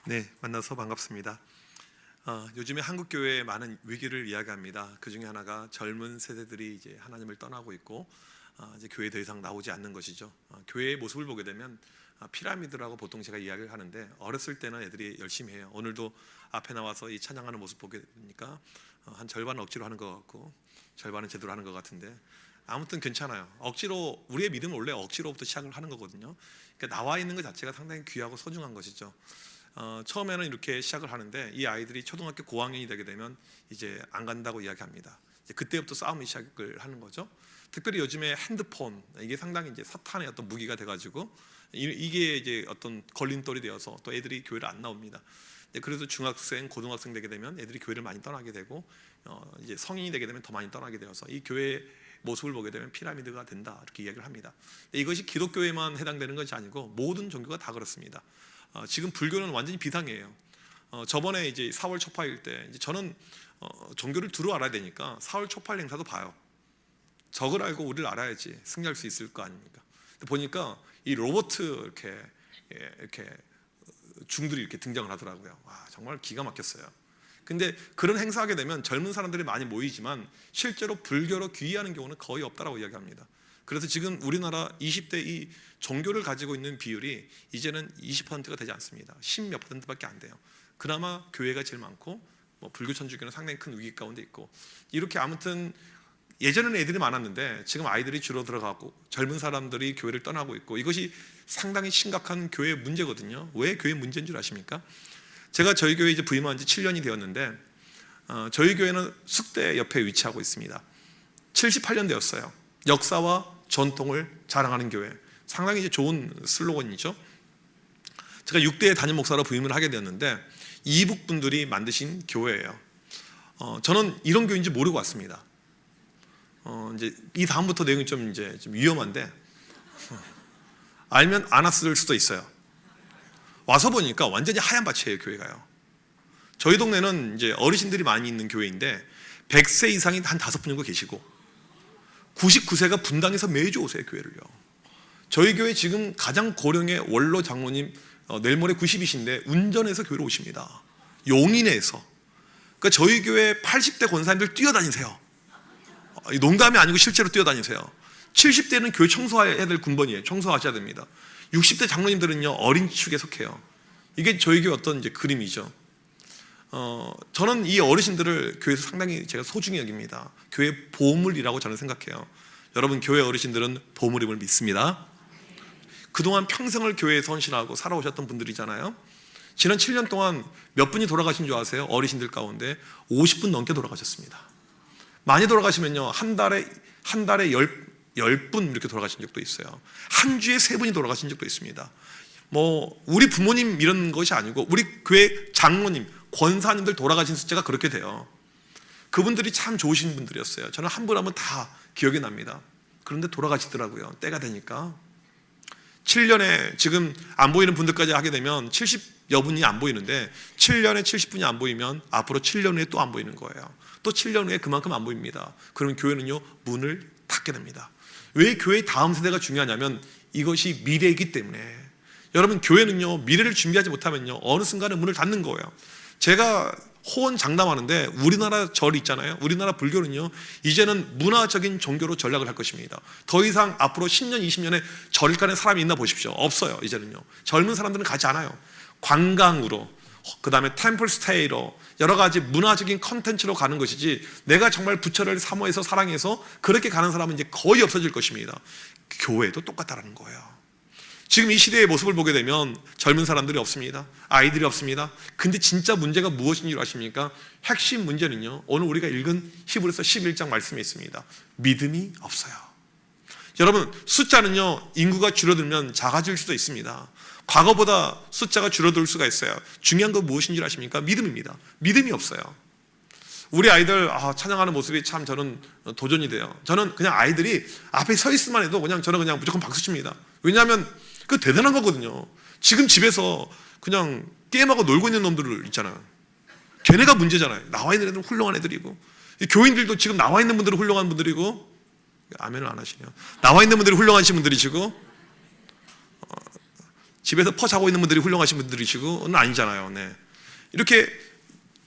네, 만나서 반갑습니다. 요즘에 한국 교회에 많은 위기를 이야기합니다. 그 중에 하나가 젊은 세대들이 이제 하나님을 떠나고 있고 이제 교회에 더 이상 나오지 않는 것이죠. 교회의 모습을 보게 되면 피라미드라고 보통 제가 이야기를 하는데, 어렸을 때는 애들이 열심히 해요. 오늘도 앞에 나와서 이 찬양하는 모습 보게 되니까 한 절반은 억지로 하는 것 같고 절반은 제대로 하는 것 같은데, 아무튼 괜찮아요. 억지로, 우리의 믿음은 원래 억지로부터 시작을 하는 거거든요. 그러니까 나와 있는 것 자체가 상당히 귀하고 소중한 것이죠. 처음에는 이렇게 시작을 하는데, 이 아이들이 초등학교 고학년이 되게 되면 이제 안 간다고 이야기합니다. 이제 그때부터 싸움이 시작을 하는 거죠. 특별히 요즘에 핸드폰, 이게 상당히 이제 사탄의 어떤 무기가 돼가지고 이게 이제 어떤 걸림돌이 되어서 또 애들이 교회를 안 나옵니다. 그래도 중학생, 고등학생 되게 되면 애들이 교회를 많이 떠나게 되고, 이제 성인이 되게 되면 더 많이 떠나게 되어서 이 교회 모습을 보게 되면 피라미드가 된다, 이렇게 이야기를 합니다. 이것이 기독교에만 해당되는 것이 아니고 모든 종교가 다 그렇습니다. 지금 불교는 완전히 비상이에요. 저번에 이제 4월 초파일 때 이제 저는 종교를 두루 알아야 되니까 4월 초파일 행사도 봐요. 적을 알고 우리를 알아야지 승리할 수 있을 거 아닙니까? 보니까 이 로버트 이렇게 중들이 이렇게 등장을 하더라고요. 와, 정말 기가 막혔어요. 근데 그런 행사하게 되면 젊은 사람들이 많이 모이지만 실제로 불교로 귀의하는 경우는 거의 없다라고 이야기합니다. 그래서 지금 우리나라 20대 이 종교를 가지고 있는 비율이 이제는 20%가 되지 않습니다. 10몇 %밖에 안 돼요. 그나마 교회가 제일 많고 불교 천주교는 상당히 큰 위기 가운데 있고, 이렇게 아무튼 예전에는 애들이 많았는데 지금 아이들이 줄어들어가고 젊은 사람들이 교회를 떠나고 있고, 이것이 상당히 심각한 교회 문제거든요. 왜 교회 문제인 줄 아십니까? 제가 저희 교회 이제 부임한 지 7년이 되었는데, 저희 교회는 숙대 옆에 위치하고 있습니다. 78년 되었어요. 역사와 전통을 자랑하는 교회, 상당히 이제 좋은 슬로건이죠. 제가 6대 담임 목사로 부임을 하게 되었는데 이북 분들이 만드신 교회예요. 저는 이런 교회인지 모르고 왔습니다. 이제 이 다음부터 내용이 좀 위험한데 알면 안 왔을 수도 있어요. 와서 보니까 완전히 하얀 밭이에요, 교회가요. 저희 동네는 이제 어르신들이 많이 있는 교회인데 100세 이상이 한 5분 정도 계시고 99세가 분당에서 매주 오세요, 교회를요. 저희 교회 지금 가장 고령의 원로 장로님 내일 모레 90이신데 운전해서 교회로 오십니다. 용인에서. 그러니까 저희 교회 80대 권사님들 뛰어다니세요. 농담이 아니고 실제로 뛰어다니세요. 70대는 교회 청소해야 될 군번이에요. 청소하셔야 됩니다. 60대 장로님들은요, 어린 축에 속해요. 이게 저희 교회 어떤 이제 그림이죠. 저는 이 어르신들을 교회에서 상당히 제가 소중히 여깁니다. 교회 보물이라고 저는 생각해요. 여러분, 교회 어르신들은 보물임을 믿습니다. 그동안 평생을 교회에서 헌신하고 살아오셨던 분들이잖아요. 지난 7년 동안 몇 분이 돌아가신 줄 아세요? 어르신들 가운데 50분 넘게 돌아가셨습니다. 많이 돌아가시면요, 한 달에 10분 이렇게 돌아가신 적도 있어요. 한 주에 3분이 돌아가신 적도 있습니다. 우리 부모님 이런 것이 아니고 우리 교회 장로님, 권사님들 돌아가신 숫자가 그렇게 돼요. 그분들이 참 좋으신 분들이었어요. 저는 한 분 한 분 다 기억이 납니다. 그런데 돌아가시더라고요. 때가 되니까. 7년에 지금 안 보이는 분들까지 하게 되면 70여 분이 안 보이는데, 7년에 70분이 안 보이면 앞으로 7년 후에 또 안 보이는 거예요. 또 7년 후에 그만큼 안 보입니다. 그러면 교회는요, 문을 닫게 됩니다. 왜 교회의 다음 세대가 중요하냐면 이것이 미래이기 때문에. 여러분, 교회는요, 미래를 준비하지 못하면요, 어느 순간에 문을 닫는 거예요. 제가 호언장담하는데 우리나라 절 있잖아요. 우리나라 불교는요, 이제는 문화적인 종교로 전락을 할 것입니다. 더 이상 앞으로 10년, 20년에 절 가는 사람이 있나 보십시오. 없어요. 이제는요. 젊은 사람들은 가지 않아요. 관광으로, 그 다음에 템플 스테이로, 여러 가지 문화적인 컨텐츠로 가는 것이지, 내가 정말 부처를 사모해서 사랑해서 그렇게 가는 사람은 이제 거의 없어질 것입니다. 교회도 똑같다라는 거예요. 지금 이 시대의 모습을 보게 되면 젊은 사람들이 없습니다. 아이들이 없습니다. 근데 진짜 문제가 무엇인 줄 아십니까? 핵심 문제는요, 오늘 우리가 읽은 히브리서 11장 말씀에 있습니다. 믿음이 없어요. 여러분, 숫자는요, 인구가 줄어들면 작아질 수도 있습니다. 과거보다 숫자가 줄어들 수가 있어요. 중요한 건 무엇인 줄 아십니까? 믿음입니다. 믿음이 없어요. 우리 아이들 찬양하는 모습이 참 저는 도전이 돼요. 저는 그냥 아이들이 앞에 서 있으면 해도 저는 그냥 무조건 박수 칩니다. 왜냐하면 그 대단한 거거든요. 지금 집에서 그냥 게임하고 놀고 있는 놈들을 있잖아요. 걔네가 문제잖아요. 나와 있는 애들은 훌륭한 애들이고, 교인들도 지금 나와 있는 분들은 훌륭한 분들이고, 아멘을 안 하시네요. 나와 있는 분들이 훌륭하신 분들이시고, 집에서 퍼 자고 있는 분들이 훌륭하신 분들이시고는 아니잖아요. 네. 이렇게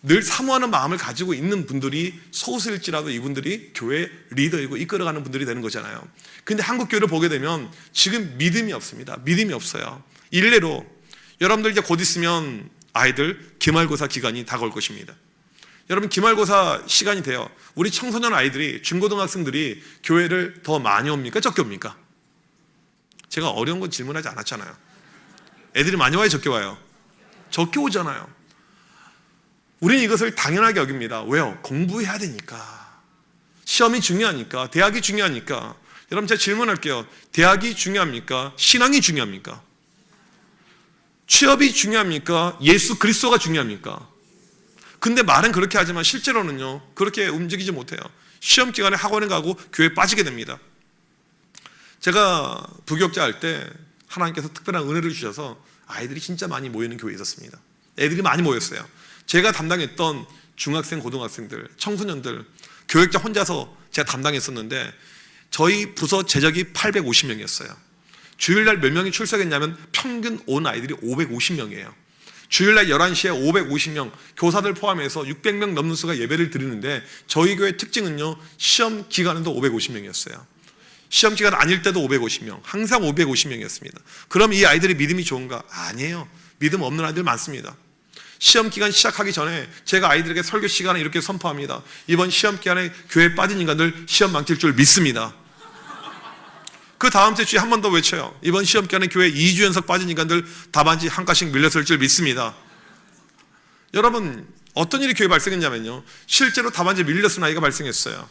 늘 사모하는 마음을 가지고 있는 분들이 소수일지라도 이분들이 교회 리더이고 이끌어가는 분들이 되는 거잖아요. 근데 한국 교회를 보게 되면 지금 믿음이 없습니다. 믿음이 없어요. 일례로 여러분들 이제 곧 있으면 아이들 기말고사 기간이 다가올 것입니다. 여러분 기말고사 시간이 돼요. 우리 청소년 아이들이, 중고등학생들이 교회를 더 많이 옵니까? 적게 옵니까? 제가 어려운 건 질문하지 않았잖아요. 애들이 많이 와요? 적게 와요? 적게 오잖아요. 우리는 이것을 당연하게 여깁니다. 왜요? 공부해야 되니까. 시험이 중요하니까. 대학이 중요하니까. 여러분 제가 질문할게요. 대학이 중요합니까? 신앙이 중요합니까? 취업이 중요합니까? 예수 그리스도가 중요합니까? 근데 말은 그렇게 하지만 실제로는요 그렇게 움직이지 못해요. 시험 기간에 학원에 가고 교회에 빠지게 됩니다. 제가 부교육자 할 때 하나님께서 특별한 은혜를 주셔서 아이들이 진짜 많이 모이는 교회에 있었습니다. 애들이 많이 모였어요. 제가 담당했던 중학생, 고등학생들, 청소년들, 교육자 혼자서 제가 담당했었는데 저희 부서 제적이 850명이었어요. 주일날 몇 명이 출석했냐면 평균 온 아이들이 550명이에요. 주일날 11시에 550명, 교사들 포함해서 600명 넘는 수가 예배를 드리는데 저희 교회 특징은요 시험 기간에도 550명이었어요. 시험 기간 아닐 때도 550명, 항상 550명이었습니다. 그럼 이 아이들이 믿음이 좋은가? 아니에요. 믿음 없는 아이들 많습니다. 시험 기간 시작하기 전에 제가 아이들에게 설교 시간을 이렇게 선포합니다. 이번 시험 기간에 교회에 빠진 인간들 시험 망칠 줄 믿습니다. 그 다음 주에 한 번 더 외쳐요. 이번 시험 기간에 교회 2주 연속 빠진 인간들 답안지 한 가지씩 밀렸을 줄 믿습니다. 여러분 어떤 일이 교회에 발생했냐면요 실제로 답안지 밀렸은 아이가 발생했어요.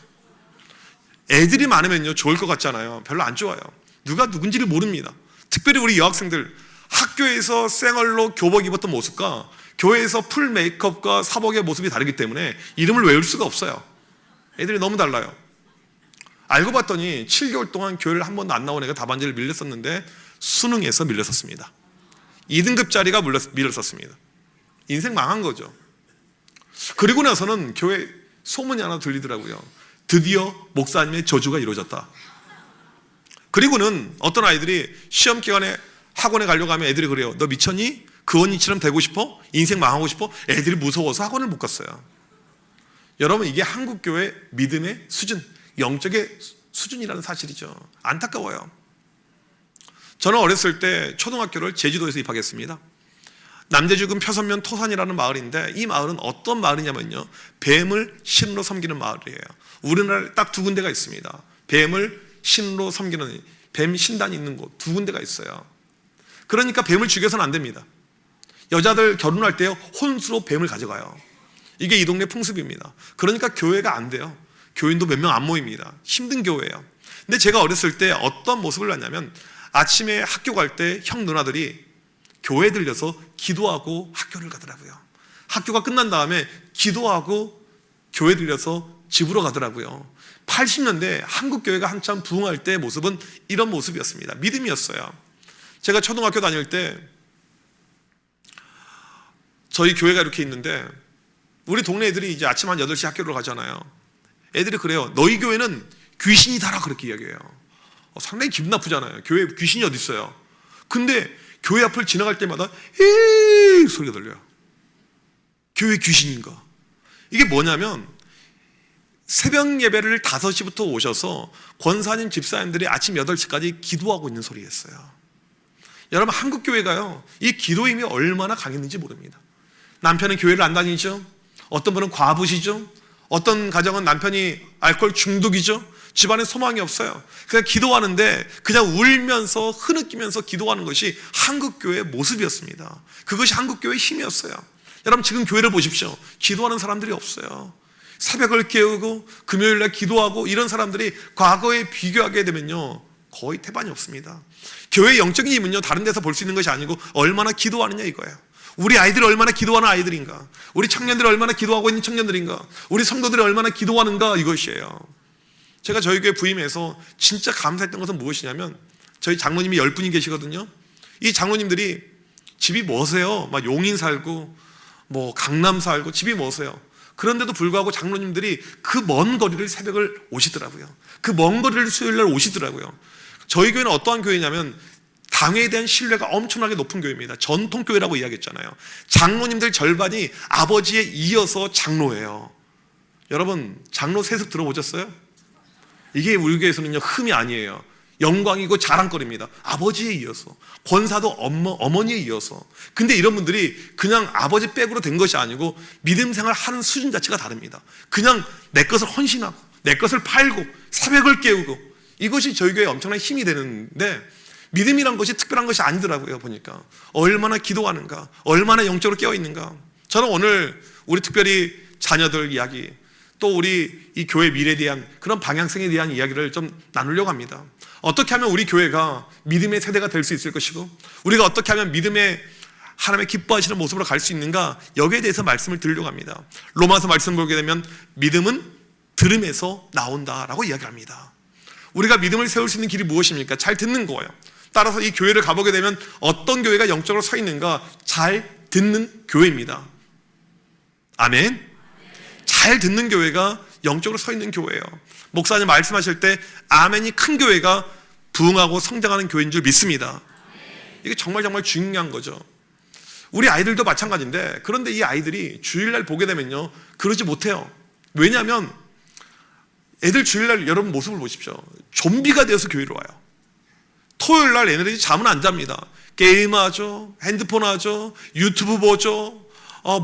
애들이 많으면요 좋을 것 같잖아요. 별로 안 좋아요. 누가 누군지를 모릅니다. 특별히 우리 여학생들 학교에서 생얼로 교복 입었던 모습과 교회에서 풀 메이크업과 사복의 모습이 다르기 때문에 이름을 외울 수가 없어요. 애들이 너무 달라요. 알고 봤더니 7개월 동안 교회를 한 번도 안 나온 애가 답안지를 밀렸었는데 수능에서 밀렸었습니다. 2등급짜리가 밀렸었습니다. 인생 망한 거죠. 그리고 나서는 교회 소문이 하나 들리더라고요. 드디어 목사님의 저주가 이루어졌다. 그리고는 어떤 아이들이 시험 기간에 학원에 가려고 하면 애들이 그래요. 너 미쳤니? 그 언니처럼 되고 싶어? 인생 망하고 싶어? 애들이 무서워서 학원을 못 갔어요. 여러분 이게 한국교회 믿음의 수준, 영적의 수준이라는 사실이죠. 안타까워요. 저는 어렸을 때 초등학교를 제주도에서 입학했습니다. 남제주군 표선면 토산이라는 마을인데 이 마을은 어떤 마을이냐면요 뱀을 신으로 섬기는 마을이에요. 우리나라에 딱 두 군데가 있습니다. 뱀을 신으로 섬기는 뱀 신단이 있는 곳 두 군데가 있어요. 그러니까 뱀을 죽여서는 안 됩니다. 여자들 결혼할 때 혼수로 뱀을 가져가요. 이게 이 동네 풍습입니다. 그러니까 교회가 안 돼요. 교인도 몇 명 안 모입니다. 힘든 교회예요. 근데 제가 어렸을 때 어떤 모습을 봤냐면 아침에 학교 갈 때 형 누나들이 교회에 들려서 기도하고 학교를 가더라고요. 학교가 끝난 다음에 기도하고 교회 들려서 집으로 가더라고요. 80년대 한국교회가 한참 부흥할 때의 모습은 이런 모습이었습니다. 믿음이었어요. 제가 초등학교 다닐 때 저희 교회가 이렇게 있는데 우리 동네 애들이 이제 아침 한 8시 학교를 가잖아요. 애들이 그래요. 너희 교회는 귀신이다라 그렇게 이야기해요. 상당히 기분 나쁘잖아요. 교회에 귀신이 어디 있어요. 근데 교회 앞을 지나갈 때마다 에이 소리가 들려요. 교회 귀신인가? 이게 뭐냐면 새벽 예배를 5시부터 오셔서 권사님 집사님들이 아침 8시까지 기도하고 있는 소리였어요. 여러분 한국교회가요 이 기도의 힘이 얼마나 강했는지 모릅니다. 남편은 교회를 안 다니죠. 어떤 분은 과부시죠. 어떤 가정은 남편이 알코올 중독이죠. 집안에 소망이 없어요. 그냥 기도하는데 그냥 울면서 흐느끼면서 기도하는 것이 한국교회의 모습이었습니다. 그것이 한국교회의 힘이었어요. 여러분 지금 교회를 보십시오. 기도하는 사람들이 없어요. 새벽을 깨우고 금요일날 기도하고 이런 사람들이 과거에 비교하게 되면요 거의 태반이 없습니다. 교회의 영적인 힘은요 다른 데서 볼 수 있는 것이 아니고 얼마나 기도하느냐 이거예요. 우리 아이들이 얼마나 기도하는 아이들인가, 우리 청년들이 얼마나 기도하고 있는 청년들인가, 우리 성도들이 얼마나 기도하는가 이것이에요. 제가 저희 교회 부임해서 진짜 감사했던 것은 무엇이냐면 저희 장로님이 10분이 계시거든요. 이 장로님들이 집이 머세요. 막 용인 살고 뭐 강남 살고 집이 머세요. 그런데도 불구하고 장로님들이 그 먼 거리를 새벽을 오시더라고요. 그 먼 거리를 수요일날 오시더라고요. 저희 교회는 어떠한 교회냐면 당회에 대한 신뢰가 엄청나게 높은 교회입니다. 전통교회라고 이야기했잖아요. 장로님들 절반이 아버지에 이어서 장로예요. 여러분, 장로 세습 들어보셨어요? 이게 우리 교회에서는요, 흠이 아니에요. 영광이고 자랑거리입니다. 아버지에 이어서, 권사도 어머니에 이어서. 근데 이런 분들이 그냥 아버지 백으로 된 것이 아니고 믿음 생활 하는 수준 자체가 다릅니다. 그냥 내 것을 헌신하고 내 것을 팔고 새벽을 깨우고, 이것이 저희 교회에 엄청난 힘이 되는데, 믿음이란 것이 특별한 것이 아니더라고요. 보니까 얼마나 기도하는가, 얼마나 영적으로 깨어있는가. 저는 오늘 우리 특별히 자녀들 이야기, 또 우리 이 교회 미래에 대한 그런 방향성에 대한 이야기를 좀 나누려고 합니다. 어떻게 하면 우리 교회가 믿음의 세대가 될 수 있을 것이고, 우리가 어떻게 하면 믿음의 하나님의 기뻐하시는 모습으로 갈 수 있는가, 여기에 대해서 말씀을 드리려고 합니다. 로마서 말씀 보게 되면 믿음은 들음에서 나온다라고 이야기합니다. 우리가 믿음을 세울 수 있는 길이 무엇입니까? 잘 듣는 거예요. 따라서 이 교회를 가보게 되면 어떤 교회가 영적으로 서 있는가? 잘 듣는 교회입니다. 아멘. 잘 듣는 교회가 영적으로 서 있는 교회예요. 목사님 말씀하실 때 아멘이 큰 교회가 부흥하고 성장하는 교회인 줄 믿습니다. 이게 정말 중요한 거죠. 우리 아이들도 마찬가지인데, 그런데 이 아이들이 주일날 보게 되면요, 그러지 못해요. 왜냐하면 애들 주일날 여러분 모습을 보십시오. 좀비가 되어서 교회로 와요. 토요일날 애들이 잠은 안 잡니다. 게임하죠, 핸드폰 하죠, 유튜브 보죠,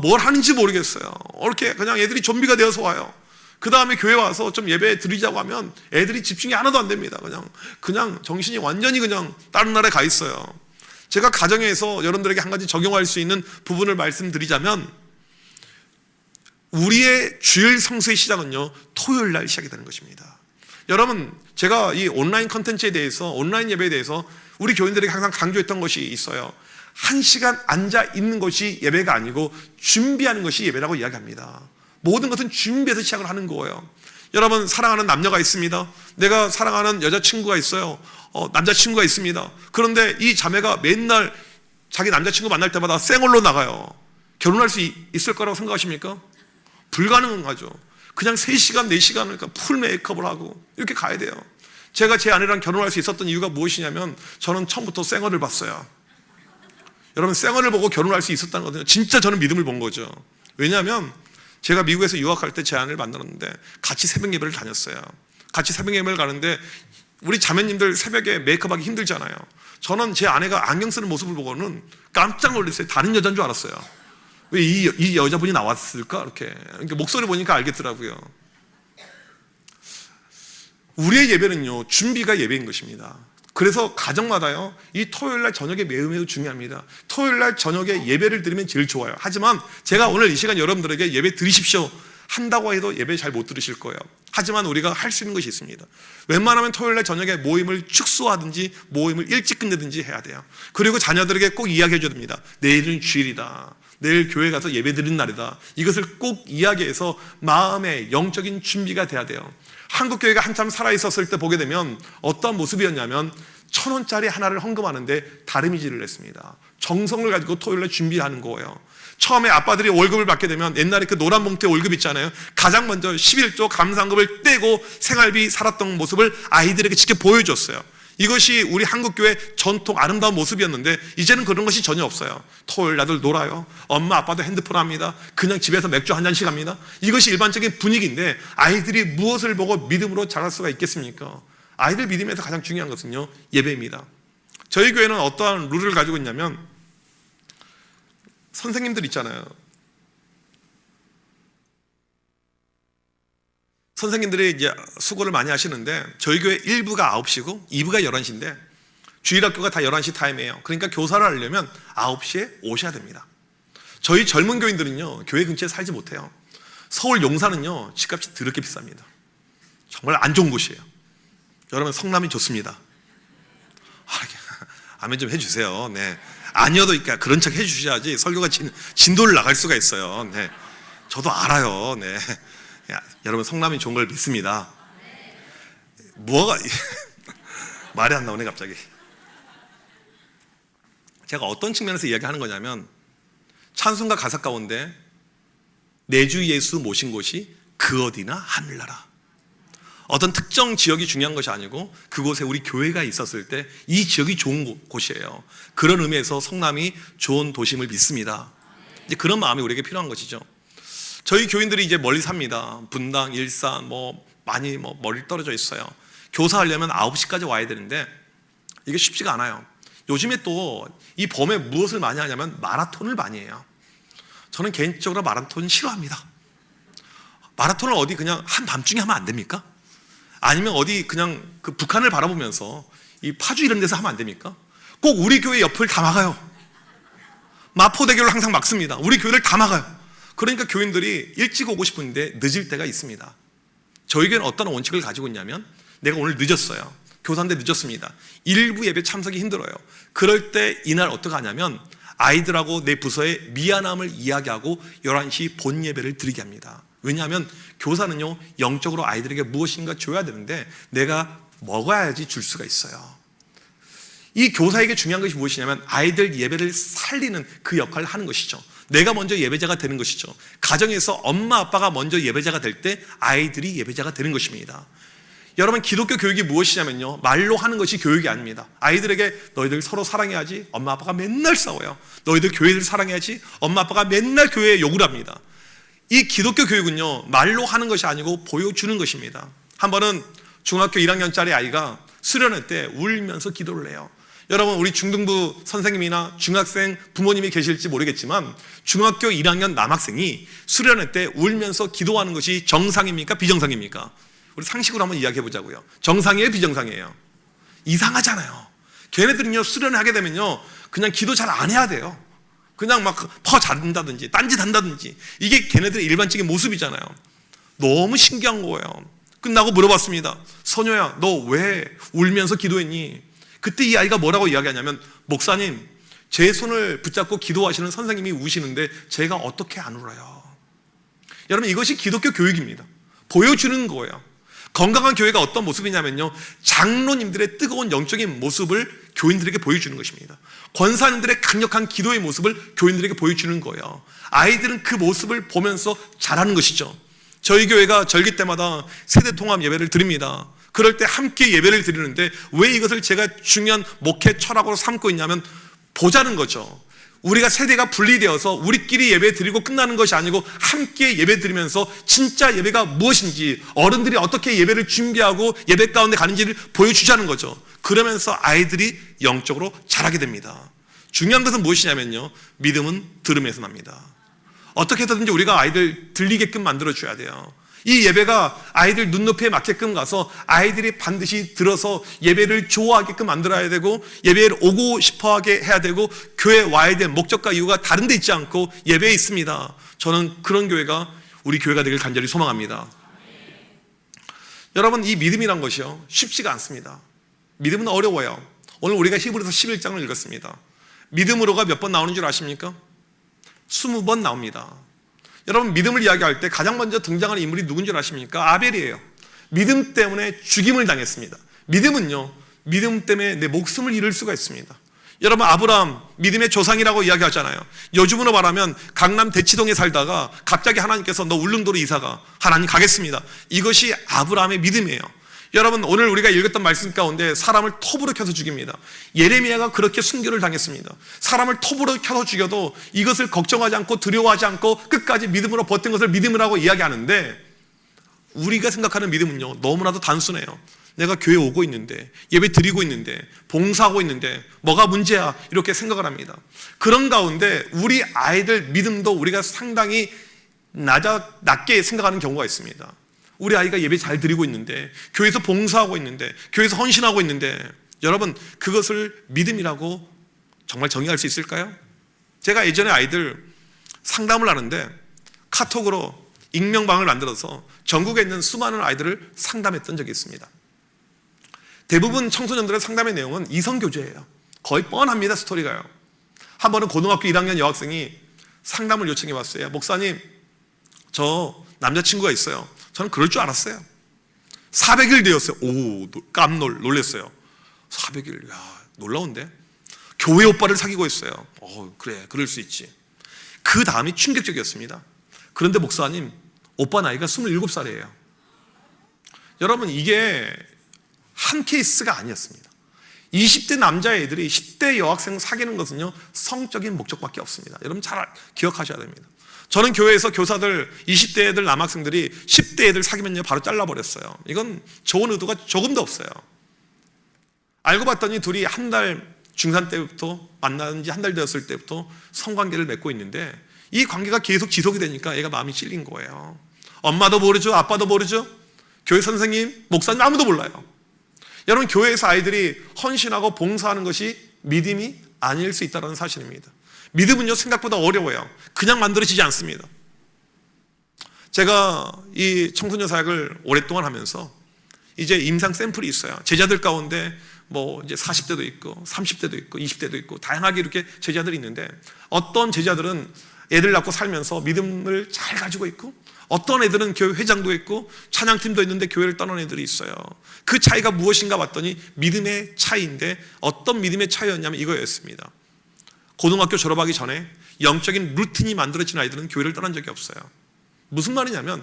뭘 하는지 모르겠어요. 이렇게 그냥 애들이 좀비가 되어서 와요. 그 다음에 교회 와서 좀 예배 드리자고 하면 애들이 집중이 하나도 안 됩니다. 그냥 정신이 완전히 그냥 다른 나라에 가 있어요. 제가 가정에서 여러분들에게 한 가지 적용할 수 있는 부분을 말씀드리자면, 우리의 주일 성수의 시작은요, 토요일 날 시작이 되는 것입니다. 여러분, 제가 이 온라인 컨텐츠에 대해서, 온라인 예배에 대해서 우리 교인들에게 항상 강조했던 것이 있어요. 1시간 앉아 있는 것이 예배가 아니고 준비하는 것이 예배라고 이야기합니다. 모든 것은 준비해서 시작을 하는 거예요. 여러분, 사랑하는 남녀가 있습니다. 내가 사랑하는 여자친구가 있어요. 남자친구가 있습니다. 그런데 이 자매가 맨날 자기 남자친구 만날 때마다 생얼로 나가요. 결혼할 수 있을 거라고 생각하십니까? 불가능하죠. 그냥 3시간, 4시간을 풀 메이크업을 하고 이렇게 가야 돼요. 제가 제 아내랑 결혼할 수 있었던 이유가 무엇이냐면, 저는 처음부터 생얼을 봤어요. 여러분, 생얼을 보고 결혼할 수 있었다는 거거든요. 진짜 저는 믿음을 본 거죠. 왜냐하면 제가 미국에서 유학할 때 제 아내를 만났는데 같이 새벽 예배를 다녔어요. 같이 새벽 예배를 가는데 우리 자매님들 새벽에 메이크업하기 힘들잖아요. 저는 제 아내가 안경 쓰는 모습을 보고는 깜짝 놀랐어요. 다른 여자인 줄 알았어요. 왜 이 여자분이 나왔을까? 이렇게 목소리 보니까 알겠더라고요. 우리의 예배는요, 준비가 예배인 것입니다. 그래서 가정마다요, 이 토요일날 저녁에 매우 중요합니다. 토요일날 저녁에 예배를 드리면 제일 좋아요. 하지만 제가 오늘 이 시간 여러분들에게 예배 드리십시오 한다고 해도 예배 잘 못 들으실 거예요. 하지만 우리가 할 수 있는 것이 있습니다. 웬만하면 토요일날 저녁에 모임을 축소하든지 모임을 일찍 끝내든지 해야 돼요. 그리고 자녀들에게 꼭 이야기해 줘야 됩니다. 내일은 주일이다, 내일 교회 가서 예배 드리는 날이다. 이것을 꼭 이야기해서 마음의 영적인 준비가 돼야 돼요. 한국교회가 한참 살아있었을 때 보게 되면 어떤 모습이었냐면, 1,000원짜리 하나를 헌금하는데 다리미질을 했습니다. 정성을 가지고 토요일에 준비하는 거예요. 처음에 아빠들이 월급을 받게 되면 옛날에 그 노란 봉투에 월급 있잖아요. 가장 먼저 11조 감사헌금을 떼고 생활비 살았던 모습을 아이들에게 직접 보여줬어요. 이것이 우리 한국교회 전통 아름다운 모습이었는데, 이제는 그런 것이 전혀 없어요. 토요일 나들 놀아요. 엄마 아빠도 핸드폰 합니다. 그냥 집에서 맥주 한 잔씩 합니다. 이것이 일반적인 분위기인데, 아이들이 무엇을 보고 믿음으로 자랄 수가 있겠습니까? 아이들 믿음에서 가장 중요한 것은요, 예배입니다. 저희 교회는 어떠한 룰을 가지고 있냐면, 선생님들 있잖아요. 선생님들이 이제 수고를 많이 하시는데, 저희 교회 1부가 9시고 2부가 11시인데 주일학교가 다 11시 타임이에요. 그러니까 교사를 하려면 9시에 오셔야 됩니다. 저희 젊은 교인들은요, 교회 근처에 살지 못해요. 서울 용산은요, 집값이 더럽게 비쌉니다. 정말 안 좋은 곳이에요. 여러분, 성남이 좋습니다. 아멘 좀 해주세요. 네. 아니어도 그러니까 그런 척 해주셔야지 설교가 진도를 나갈 수가 있어요. 네. 저도 알아요. 네. 야, 여러분, 성남이 좋은 걸 믿습니다. 뭐가 말이 안 나오네 갑자기. 제가 어떤 측면에서 이야기하는 거냐면, 찬송가 가사 가운데 내 주 예수 모신 곳이 그 어디나 하늘나라, 어떤 특정 지역이 중요한 것이 아니고 그곳에 우리 교회가 있었을 때 이 지역이 좋은 곳이에요. 그런 의미에서 성남이 좋은 도심을 믿습니다. 이제 그런 마음이 우리에게 필요한 것이죠. 저희 교인들이 이제 멀리 삽니다. 분당, 일산 많이 멀리 떨어져 있어요. 교사하려면 9시까지 와야 되는데 이게 쉽지가 않아요. 요즘에 또 이 봄에 무엇을 많이 하냐면 마라톤을 많이 해요. 저는 개인적으로 마라톤 싫어합니다. 마라톤을 어디 그냥 한밤중에 하면 안 됩니까? 아니면 어디 그냥 그 북한을 바라보면서 이 파주 이런 데서 하면 안 됩니까? 꼭 우리 교회 옆을 다 막아요. 마포대교를 항상 막습니다. 우리 교회를 다 막아요. 그러니까 교인들이 일찍 오고 싶은데 늦을 때가 있습니다. 저희 교회는 어떤 원칙을 가지고 있냐면 내가 오늘 늦었어요. 교사인데 늦었습니다. 일부 예배 참석이 힘들어요. 그럴 때 이날 어떻게 하냐면 아이들하고 내 부서에 미안함을 이야기하고 11시 본 예배를 드리게 합니다. 왜냐하면 교사는요 영적으로 아이들에게 무엇인가 줘야 되는데 내가 먹어야지 줄 수가 있어요. 이 교사에게 중요한 것이 무엇이냐면 아이들 예배를 살리는 그 역할을 하는 것이죠. 내가 먼저 예배자가 되는 것이죠. 가정에서 엄마 아빠가 먼저 예배자가 될 때 아이들이 예배자가 되는 것입니다. 여러분 기독교 교육이 무엇이냐면요 말로 하는 것이 교육이 아닙니다. 아이들에게 너희들 서로 사랑해야지 엄마 아빠가 맨날 싸워요. 너희들 교회를 사랑해야지 엄마 아빠가 맨날 교회에 욕을 합니다. 이 기독교 교육은요 말로 하는 것이 아니고 보여주는 것입니다. 한 번은 중학교 1학년짜리 아이가 수련회 때 울면서 기도를 해요. 여러분 우리 중등부 선생님이나 중학생 부모님이 계실지 모르겠지만 중학교 1학년 남학생이 수련회 때 울면서 기도하는 것이 정상입니까? 비정상입니까? 우리 상식으로 한번 이야기해 보자고요. 정상이에요? 비정상이에요? 이상하잖아요. 걔네들은요 수련회 하게 되면요 그냥 기도 잘 안 해야 돼요. 그냥 막 퍼 잔다든지 딴짓 한다든지 이게 걔네들의 일반적인 모습이잖아요. 너무 신기한 거예요. 끝나고 물어봤습니다. 선효야 너 왜 울면서 기도했니? 그때 이 아이가 뭐라고 이야기하냐면 목사님 제 손을 붙잡고 기도하시는 선생님이 우시는데 제가 어떻게 안 울어요? 여러분 이것이 기독교 교육입니다. 보여주는 거예요. 건강한 교회가 어떤 모습이냐면요 장로님들의 뜨거운 영적인 모습을 교인들에게 보여주는 것입니다. 권사님들의 강력한 기도의 모습을 교인들에게 보여주는 거예요. 아이들은 그 모습을 보면서 자라는 것이죠. 저희 교회가 절기 때마다 세대 통합 예배를 드립니다. 그럴 때 함께 예배를 드리는데 왜 이것을 제가 중요한 목회 철학으로 삼고 있냐면 보자는 거죠. 우리가 세대가 분리되어서 우리끼리 예배 드리고 끝나는 것이 아니고 함께 예배 드리면서 진짜 예배가 무엇인지 어른들이 어떻게 예배를 준비하고 예배 가운데 가는지를 보여주자는 거죠. 그러면서 아이들이 영적으로 자라게 됩니다. 중요한 것은 무엇이냐면요 믿음은 들음에서 납니다. 어떻게 해서든지 우리가 아이들 들리게끔 만들어줘야 돼요. 이 예배가 아이들 눈높이에 맞게끔 가서 아이들이 반드시 들어서 예배를 좋아하게끔 만들어야 되고 예배를 오고 싶어하게 해야 되고 교회에 와야 될 목적과 이유가 다른 데 있지 않고 예배에 있습니다. 저는 그런 교회가 우리 교회가 되길 간절히 소망합니다. 여러분 이 믿음이란 것이요 쉽지가 않습니다. 믿음은 어려워요. 오늘 우리가 히브리서 11장을 읽었습니다. 믿음으로가 몇 번 나오는 줄 아십니까? 20번 나옵니다. 여러분 믿음을 이야기할 때 가장 먼저 등장하는 인물이 누군지 아십니까? 아벨이에요. 믿음 때문에 죽임을 당했습니다. 믿음은요 믿음 때문에 내 목숨을 잃을 수가 있습니다. 여러분 아브라함 믿음의 조상이라고 이야기하잖아요. 요즘으로 말하면 강남 대치동에 살다가 갑자기 하나님께서 너 울릉도로 이사가. 하나님 가겠습니다. 이것이 아브라함의 믿음이에요. 여러분 오늘 우리가 읽었던 말씀 가운데 사람을 톱으로 켜서 죽입니다. 예레미야가 그렇게 순교를 당했습니다. 사람을 톱으로 켜서 죽여도 이것을 걱정하지 않고 두려워하지 않고 끝까지 믿음으로 버틴 것을 믿음이라고 이야기하는데 우리가 생각하는 믿음은요 너무나도 단순해요. 내가 교회 오고 있는데 예배 드리고 있는데 봉사하고 있는데 뭐가 문제야 이렇게 생각을 합니다. 그런 가운데 우리 아이들 믿음도 우리가 상당히 낮게 생각하는 경우가 있습니다. 우리 아이가 예배 잘 드리고 있는데 교회에서 봉사하고 있는데 교회에서 헌신하고 있는데 여러분 그것을 믿음이라고 정말 정의할 수 있을까요? 제가 예전에 아이들 상담을 하는데 카톡으로 익명방을 만들어서 전국에 있는 수많은 아이들을 상담했던 적이 있습니다. 대부분 청소년들의 상담의 내용은 이성교제예요. 거의 뻔합니다. 스토리가요. 한 번은 고등학교 1학년 여학생이 상담을 요청해 왔어요. 목사님 저 남자친구가 있어요. 저는 그럴 줄 알았어요. 400일 되었어요. 오, 놀랬어요. 400일, 야, 놀라운데? 교회 오빠를 사귀고 있어요. 그래, 그럴 수 있지. 그 다음이 충격적이었습니다. 그런데 목사님, 오빠 나이가 27살이에요. 여러분, 이게 한 케이스가 아니었습니다. 20대 남자애들이 10대 여학생 사귀는 것은요, 성적인 목적밖에 없습니다. 여러분 잘 기억하셔야 됩니다. 저는 교회에서 교사들, 20대 애들 남학생들이 10대 애들 사귀면요 바로 잘라버렸어요. 이건 좋은 의도가 조금도 없어요. 알고 봤더니 둘이 한 달 중3 때부터 만난 지 한 달 되었을 때부터 성관계를 맺고 있는데, 이 관계가 계속 지속이 되니까 애가 마음이 찔린 거예요. 엄마도 모르죠, 아빠도 모르죠, 교회 선생님, 목사님 아무도 몰라요. 여러분, 교회에서 아이들이 헌신하고 봉사하는 것이 믿음이 아닐 수 있다는 사실입니다. 믿음은요 생각보다 어려워요. 그냥 만들어지지 않습니다. 제가 이 청소년 사역을 오랫동안 하면서 이제 임상 샘플이 있어요. 제자들 가운데 뭐 이제 40대도 있고 30대도 있고 20대도 있고 다양하게 이렇게 제자들이 있는데, 어떤 제자들은 애들 낳고 살면서 믿음을 잘 가지고 있고, 어떤 애들은 교회 회장도 있고 찬양팀도 있는데 교회를 떠난 애들이 있어요. 그 차이가 무엇인가 봤더니 믿음의 차이인데, 어떤 믿음의 차이였냐면 이거였습니다. 고등학교 졸업하기 전에 영적인 루틴이 만들어진 아이들은 교회를 떠난 적이 없어요. 무슨 말이냐면,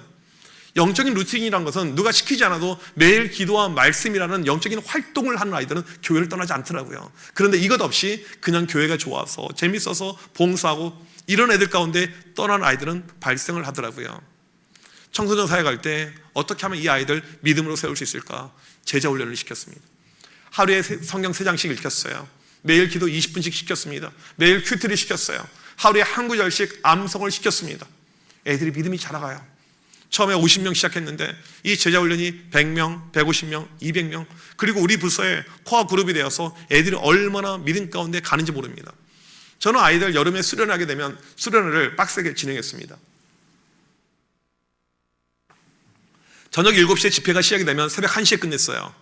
영적인 루틴이라는 것은 누가 시키지 않아도 매일 기도와 말씀이라는 영적인 활동을 하는 아이들은 교회를 떠나지 않더라고요. 그런데 이것 없이 그냥 교회가 좋아서 재밌어서 봉사하고 이런 애들 가운데 떠난 아이들은 발생을 하더라고요. 청소년 사역할 때 어떻게 하면 이 아이들 믿음으로 세울 수 있을까? 제자 훈련을 시켰습니다. 하루에 성경 3장씩 읽혔어요. 매일 기도 20분씩 시켰습니다. 매일 큐티를 시켰어요. 하루에 한 구절씩 암송을 시켰습니다. 애들이 믿음이 자라가요. 처음에 50명 시작했는데 이 제자 훈련이 100명, 150명, 200명, 그리고 우리 부서에 코어 그룹이 되어서 애들이 얼마나 믿음 가운데 가는지 모릅니다. 저는 아이들 여름에 수련하게 되면 수련회를 빡세게 진행했습니다. 저녁 7시에 집회가 시작이 되면 새벽 1시에 끝냈어요.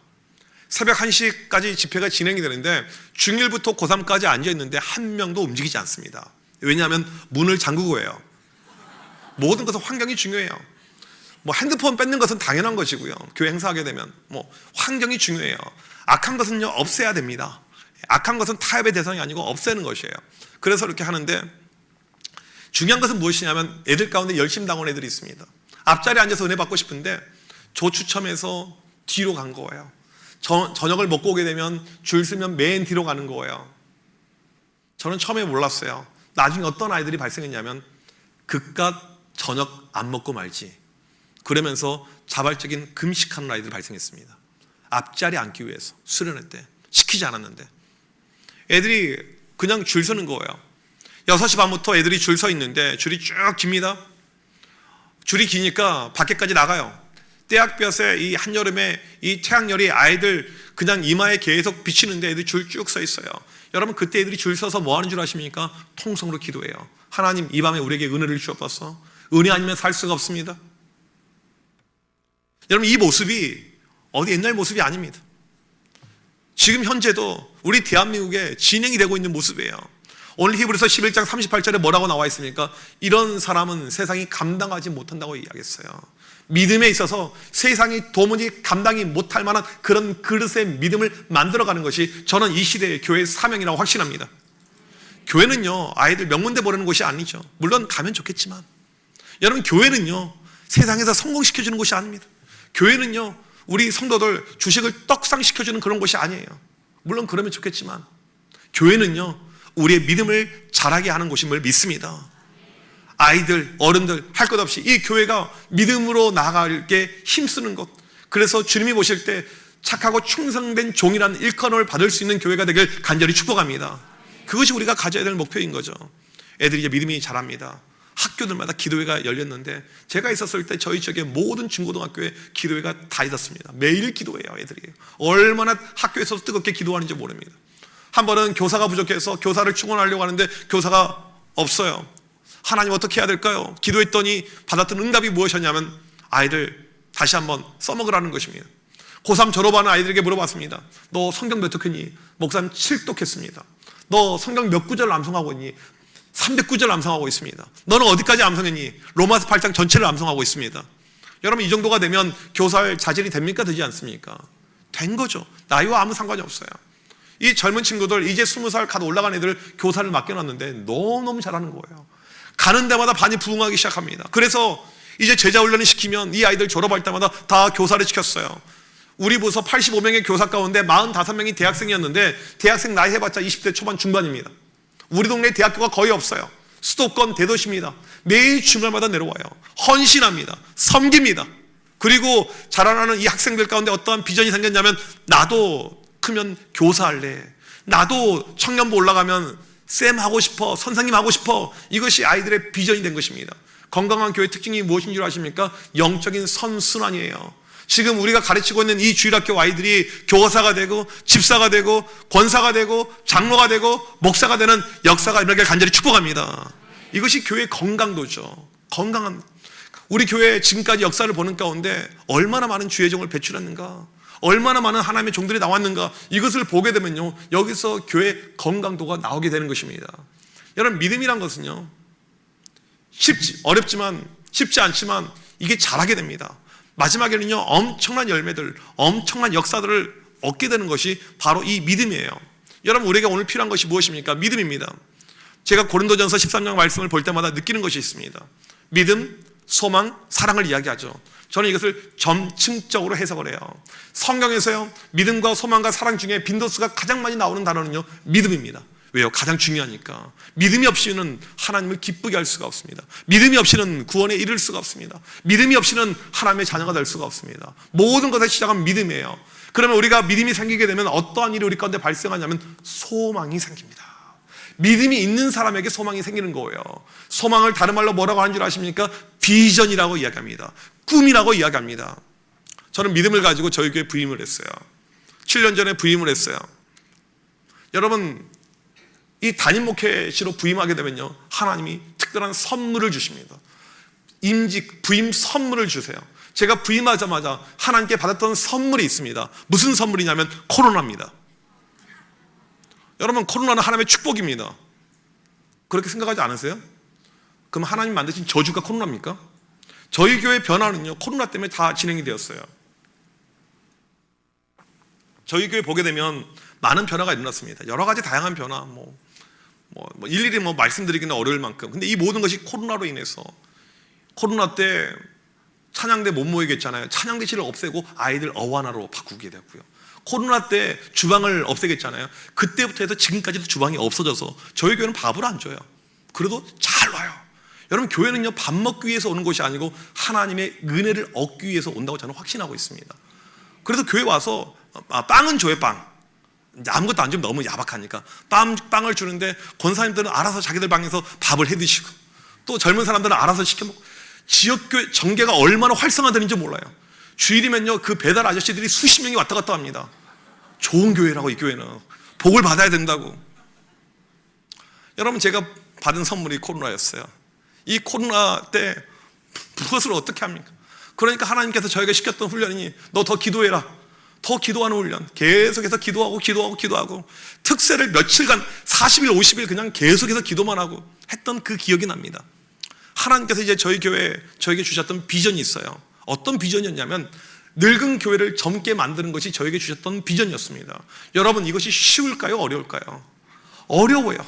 새벽 1시까지 집회가 진행이 되는데 중1부터 고3까지 앉아있는데 한 명도 움직이지 않습니다. 왜냐하면 문을 잠그고 해요. 모든 것은 환경이 중요해요. 뭐 핸드폰 뺏는 것은 당연한 것이고요. 교회 행사하게 되면 뭐 환경이 중요해요. 악한 것은요 없애야 됩니다. 악한 것은 타협의 대상이 아니고 없애는 것이에요. 그래서 이렇게 하는데, 중요한 것은 무엇이냐면 애들 가운데 열심 당원 애들이 있습니다. 앞자리에 앉아서 은혜 받고 싶은데 조추첨해서 뒤로 간 거예요. 저녁을 먹고 오게 되면 줄 서면 맨 뒤로 가는 거예요. 저는 처음에 몰랐어요. 나중에 어떤 아이들이 발생했냐면, 그깟 저녁 안 먹고 말지 그러면서 자발적인 금식하는 아이들이 발생했습니다. 앞자리에 앉기 위해서 수련회 때 시키지 않았는데 애들이 그냥 줄 서는 거예요. 6시 반부터 애들이 줄 서 있는데 줄이 쭉 깁니다. 줄이 기니까 밖에까지 나가요. 떼약볕에 이 한여름에 이 태양열이 아이들 그냥 이마에 계속 비치는데 애들이 줄 쭉 서 있어요. 여러분, 그때 애들이 줄 서서 뭐 하는 줄 아십니까? 통성으로 기도해요. 하나님, 이 밤에 우리에게 은혜를 주옵소서. 은혜 아니면 살 수가 없습니다. 여러분, 이 모습이 어디 옛날 모습이 아닙니다. 지금 현재도 우리 대한민국에 진행이 되고 있는 모습이에요. 오늘 히브리서 11장 38절에 뭐라고 나와 있습니까? 이런 사람은 세상이 감당하지 못한다고 이야기했어요. 믿음에 있어서 세상이 도무지 감당이 못할 만한 그런 그릇의 믿음을 만들어가는 것이 저는 이 시대의 교회의 사명이라고 확신합니다. 교회는요 아이들 명문대 보내는 곳이 아니죠. 물론 가면 좋겠지만, 여러분, 교회는요 세상에서 성공시켜주는 곳이 아닙니다. 교회는요 우리 성도들 주식을 떡상시켜주는 그런 곳이 아니에요. 물론 그러면 좋겠지만, 교회는요 우리의 믿음을 자라게 하는 곳임을 믿습니다. 아이들, 어른들 할 것 없이 이 교회가 믿음으로 나아가게 힘쓰는 것, 그래서 주님이 보실 때 착하고 충성된 종이라는 일컬음을 받을 수 있는 교회가 되길 간절히 축복합니다. 그것이 우리가 가져야 될 목표인 거죠. 애들이 이제 믿음이 자랍니다. 학교들마다 기도회가 열렸는데, 제가 있었을 때 저희 지역의 모든 중고등학교에 기도회가 다 있었습니다. 매일 기도해요. 애들이 얼마나 학교에서 뜨겁게 기도하는지 모릅니다. 한 번은 교사가 부족해서 교사를 충원하려고 하는데 교사가 없어요. 하나님 어떻게 해야 될까요? 기도했더니 받았던 응답이 무엇이었냐면 아이들 다시 한번 써먹으라는 것입니다. 고3 졸업하는 아이들에게 물어봤습니다. 너 성경 몇 독했니? 목사님 7독했습니다. 너 성경 몇 구절 암송하고 있니? 300구절 암송하고 있습니다. 너는 어디까지 암송했니? 로마서 8장 전체를 암송하고 있습니다. 여러분, 이 정도가 되면 교사할 자질이 됩니까? 되지 않습니까? 된 거죠. 나이와 아무 상관이 없어요. 이 젊은 친구들 이제 20살 갓 올라간 애들 교사를 맡겨놨는데 너무너무 잘하는 거예요. 가는 데마다 반이 부흥하기 시작합니다. 그래서 이제 제자 훈련을 시키면 이 아이들 졸업할 때마다 다 교사를 시켰어요. 우리 부서 85명의 교사 가운데 45명이 대학생이었는데 대학생 나이 해봤자 20대 초반 중반입니다. 우리 동네 대학교가 거의 없어요. 수도권 대도시입니다. 매일 주말마다 내려와요. 헌신합니다. 섬깁니다. 그리고 자라나는 이 학생들 가운데 어떠한 비전이 생겼냐면 나도 크면 교사할래. 나도 청년부 올라가면 쌤 하고 싶어. 선생님 하고 싶어. 이것이 아이들의 비전이 된 것입니다. 건강한 교회 특징이 무엇인 줄 아십니까? 영적인 선순환이에요. 지금 우리가 가르치고 있는 이 주일학교 아이들이 교사가 되고 집사가 되고 권사가 되고 장로가 되고 목사가 되는 역사가 일어나길 간절히 축복합니다. 이것이 교회의 건강도죠. 건강한 우리 교회 지금까지 역사를 보는 가운데 얼마나 많은 주의 종을 배출했는가, 얼마나 많은 하나님의 종들이 나왔는가, 이것을 보게 되면요 여기서 교회 건강도가 나오게 되는 것입니다. 여러분, 믿음이란 것은요 어렵지만 쉽지 않지만 이게 잘하게 됩니다. 마지막에는요 엄청난 열매들, 엄청난 역사들을 얻게 되는 것이 바로 이 믿음이에요. 여러분, 우리에게 오늘 필요한 것이 무엇입니까? 믿음입니다. 제가 고린도전서 13장 말씀을 볼 때마다 느끼는 것이 있습니다. 믿음, 소망, 사랑을 이야기하죠. 저는 이것을 점층적으로 해석을 해요. 성경에서요 믿음과 소망과 사랑 중에 빈도수가 가장 많이 나오는 단어는요 믿음입니다. 왜요? 가장 중요하니까. 믿음이 없이는 하나님을 기쁘게 할 수가 없습니다. 믿음이 없이는 구원에 이를 수가 없습니다. 믿음이 없이는 하나님의 자녀가 될 수가 없습니다. 모든 것의 시작은 믿음이에요. 그러면 우리가 믿음이 생기게 되면 어떠한 일이 우리 가운데 발생하냐면 소망이 생깁니다. 믿음이 있는 사람에게 소망이 생기는 거예요. 소망을 다른 말로 뭐라고 하는 줄 아십니까? 비전이라고 이야기합니다. 꿈이라고 이야기합니다. 저는 믿음을 가지고 저희 교회에 부임을 했어요. 7년 전에 부임을 했어요. 여러분, 이 담임 목회시로 부임하게 되면요 하나님이 특별한 선물을 주십니다. 임직, 부임 선물을 주세요. 제가 부임하자마자 하나님께 받았던 선물이 있습니다. 무슨 선물이냐면 코로나입니다. 여러분, 코로나는 하나님의 축복입니다. 그렇게 생각하지 않으세요? 그럼 하나님 만드신 저주가 코로나입니까? 저희 교회 변화는요 코로나 때문에 다 진행이 되었어요. 저희 교회 보게 되면 많은 변화가 일어났습니다. 여러 가지 다양한 변화, 일일이 말씀드리기는 어려울 만큼. 근데 이 모든 것이 코로나로 인해서, 코로나 때 찬양대 못 모이게 했잖아요. 찬양대실을 없애고 아이들 어와나로 바꾸게 되었고요. 코로나 때 주방을 없애겠잖아요. 그때부터 해서 지금까지도 주방이 없어져서 저희 교회는 밥을 안 줘요. 그래도 잘 와요. 여러분, 교회는요 밥 먹기 위해서 오는 것이 아니고 하나님의 은혜를 얻기 위해서 온다고 저는 확신하고 있습니다. 그래서 교회 와서 빵은 줘요. 빵. 아무것도 안 주면 너무 야박하니까 빵을 주는데 권사님들은 알아서 자기들 방에서 밥을 해드시고, 또 젊은 사람들은 알아서 시켜먹고, 지역교회 전개가 얼마나 활성화되는지 몰라요. 주일이면요 그 배달 아저씨들이 수십 명이 왔다 갔다 합니다. 좋은 교회라고, 이 교회는 복을 받아야 된다고. 여러분, 제가 받은 선물이 코로나였어요. 이 코로나 때 무엇을 어떻게 합니까? 그러니까 하나님께서 저에게 시켰던 훈련이 너 더 기도해라. 더 기도하는 훈련. 계속해서 기도하고 특세를 며칠간 40일 50일 그냥 계속해서 기도만 하고 했던 그 기억이 납니다. 하나님께서 이제 저희 교회에 저에게 주셨던 비전이 있어요. 어떤 비전이었냐면 늙은 교회를 젊게 만드는 것이 저에게 주셨던 비전이었습니다. 여러분, 이것이 쉬울까요? 어려울까요? 어려워요.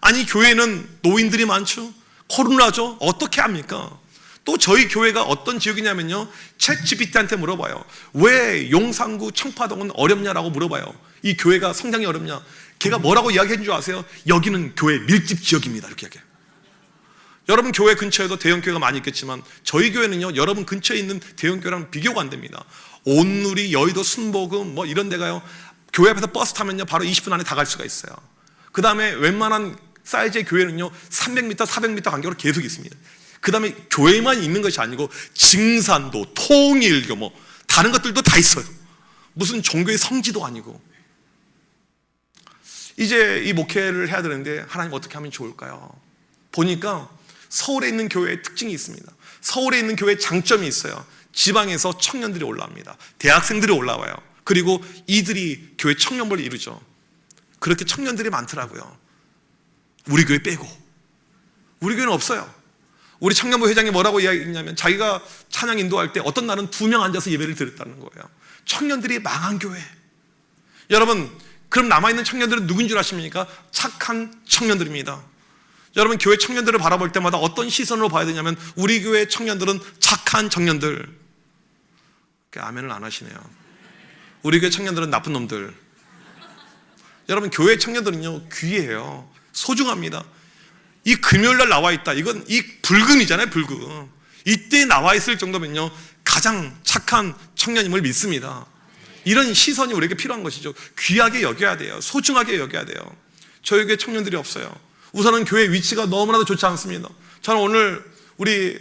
아니, 교회는 노인들이 많죠. 코로나죠. 어떻게 합니까? 또 저희 교회가 어떤 지역이냐면요 챗GPT한테 물어봐요. 왜 용산구 청파동은 어렵냐라고 물어봐요. 이 교회가 성장이 어렵냐. 걔가 뭐라고 이야기한 줄 아세요? 여기는 교회 밀집 지역입니다. 이렇게 이야기해요. 여러분 교회 근처에도 대형 교회가 많이 있겠지만 저희 교회는요 여러분 근처에 있는 대형 교회랑 비교가 안 됩니다. 온누리, 여의도, 순복음 이런 데가요 교회 앞에서 버스 타면요 바로 20분 안에 다 갈 수가 있어요. 그 다음에 웬만한 사이즈의 교회는요 300m, 400m 간격으로 계속 있습니다. 그 다음에 교회만 있는 것이 아니고 증산도, 통일교 다른 것들도 다 있어요. 무슨 종교의 성지도 아니고. 이제 이 목회를 해야 되는데 하나님 어떻게 하면 좋을까요? 보니까 서울에 있는 교회의 특징이 있습니다. 서울에 있는 교회의 장점이 있어요. 지방에서 청년들이 올라옵니다. 대학생들이 올라와요. 그리고 이들이 교회 청년부를 이루죠. 그렇게 청년들이 많더라고요. 우리 교회 빼고. 우리 교회는 없어요. 우리 청년부 회장이 뭐라고 이야기했냐면 자기가 찬양 인도할 때 어떤 날은 2명 앉아서 예배를 드렸다는 거예요. 청년들이 망한 교회. 여러분, 그럼 남아있는 청년들은 누군 줄 아십니까? 착한 청년들입니다. 여러분, 교회 청년들을 바라볼 때마다 어떤 시선으로 봐야 되냐면 우리 교회 청년들은 착한 청년들. 아멘을 안 하시네요. 우리 교회 청년들은 나쁜 놈들. 여러분, 교회 청년들은요 귀해요. 소중합니다. 이 금요일날 나와 있다, 이건 이 불금이잖아요. 불금. 이때 나와 있을 정도면요 가장 착한 청년임을 믿습니다. 이런 시선이 우리에게 필요한 것이죠. 귀하게 여겨야 돼요. 소중하게 여겨야 돼요. 저희 교회 청년들이 없어요. 우선은 교회 위치가 너무나도 좋지 않습니다. 저는 오늘 우리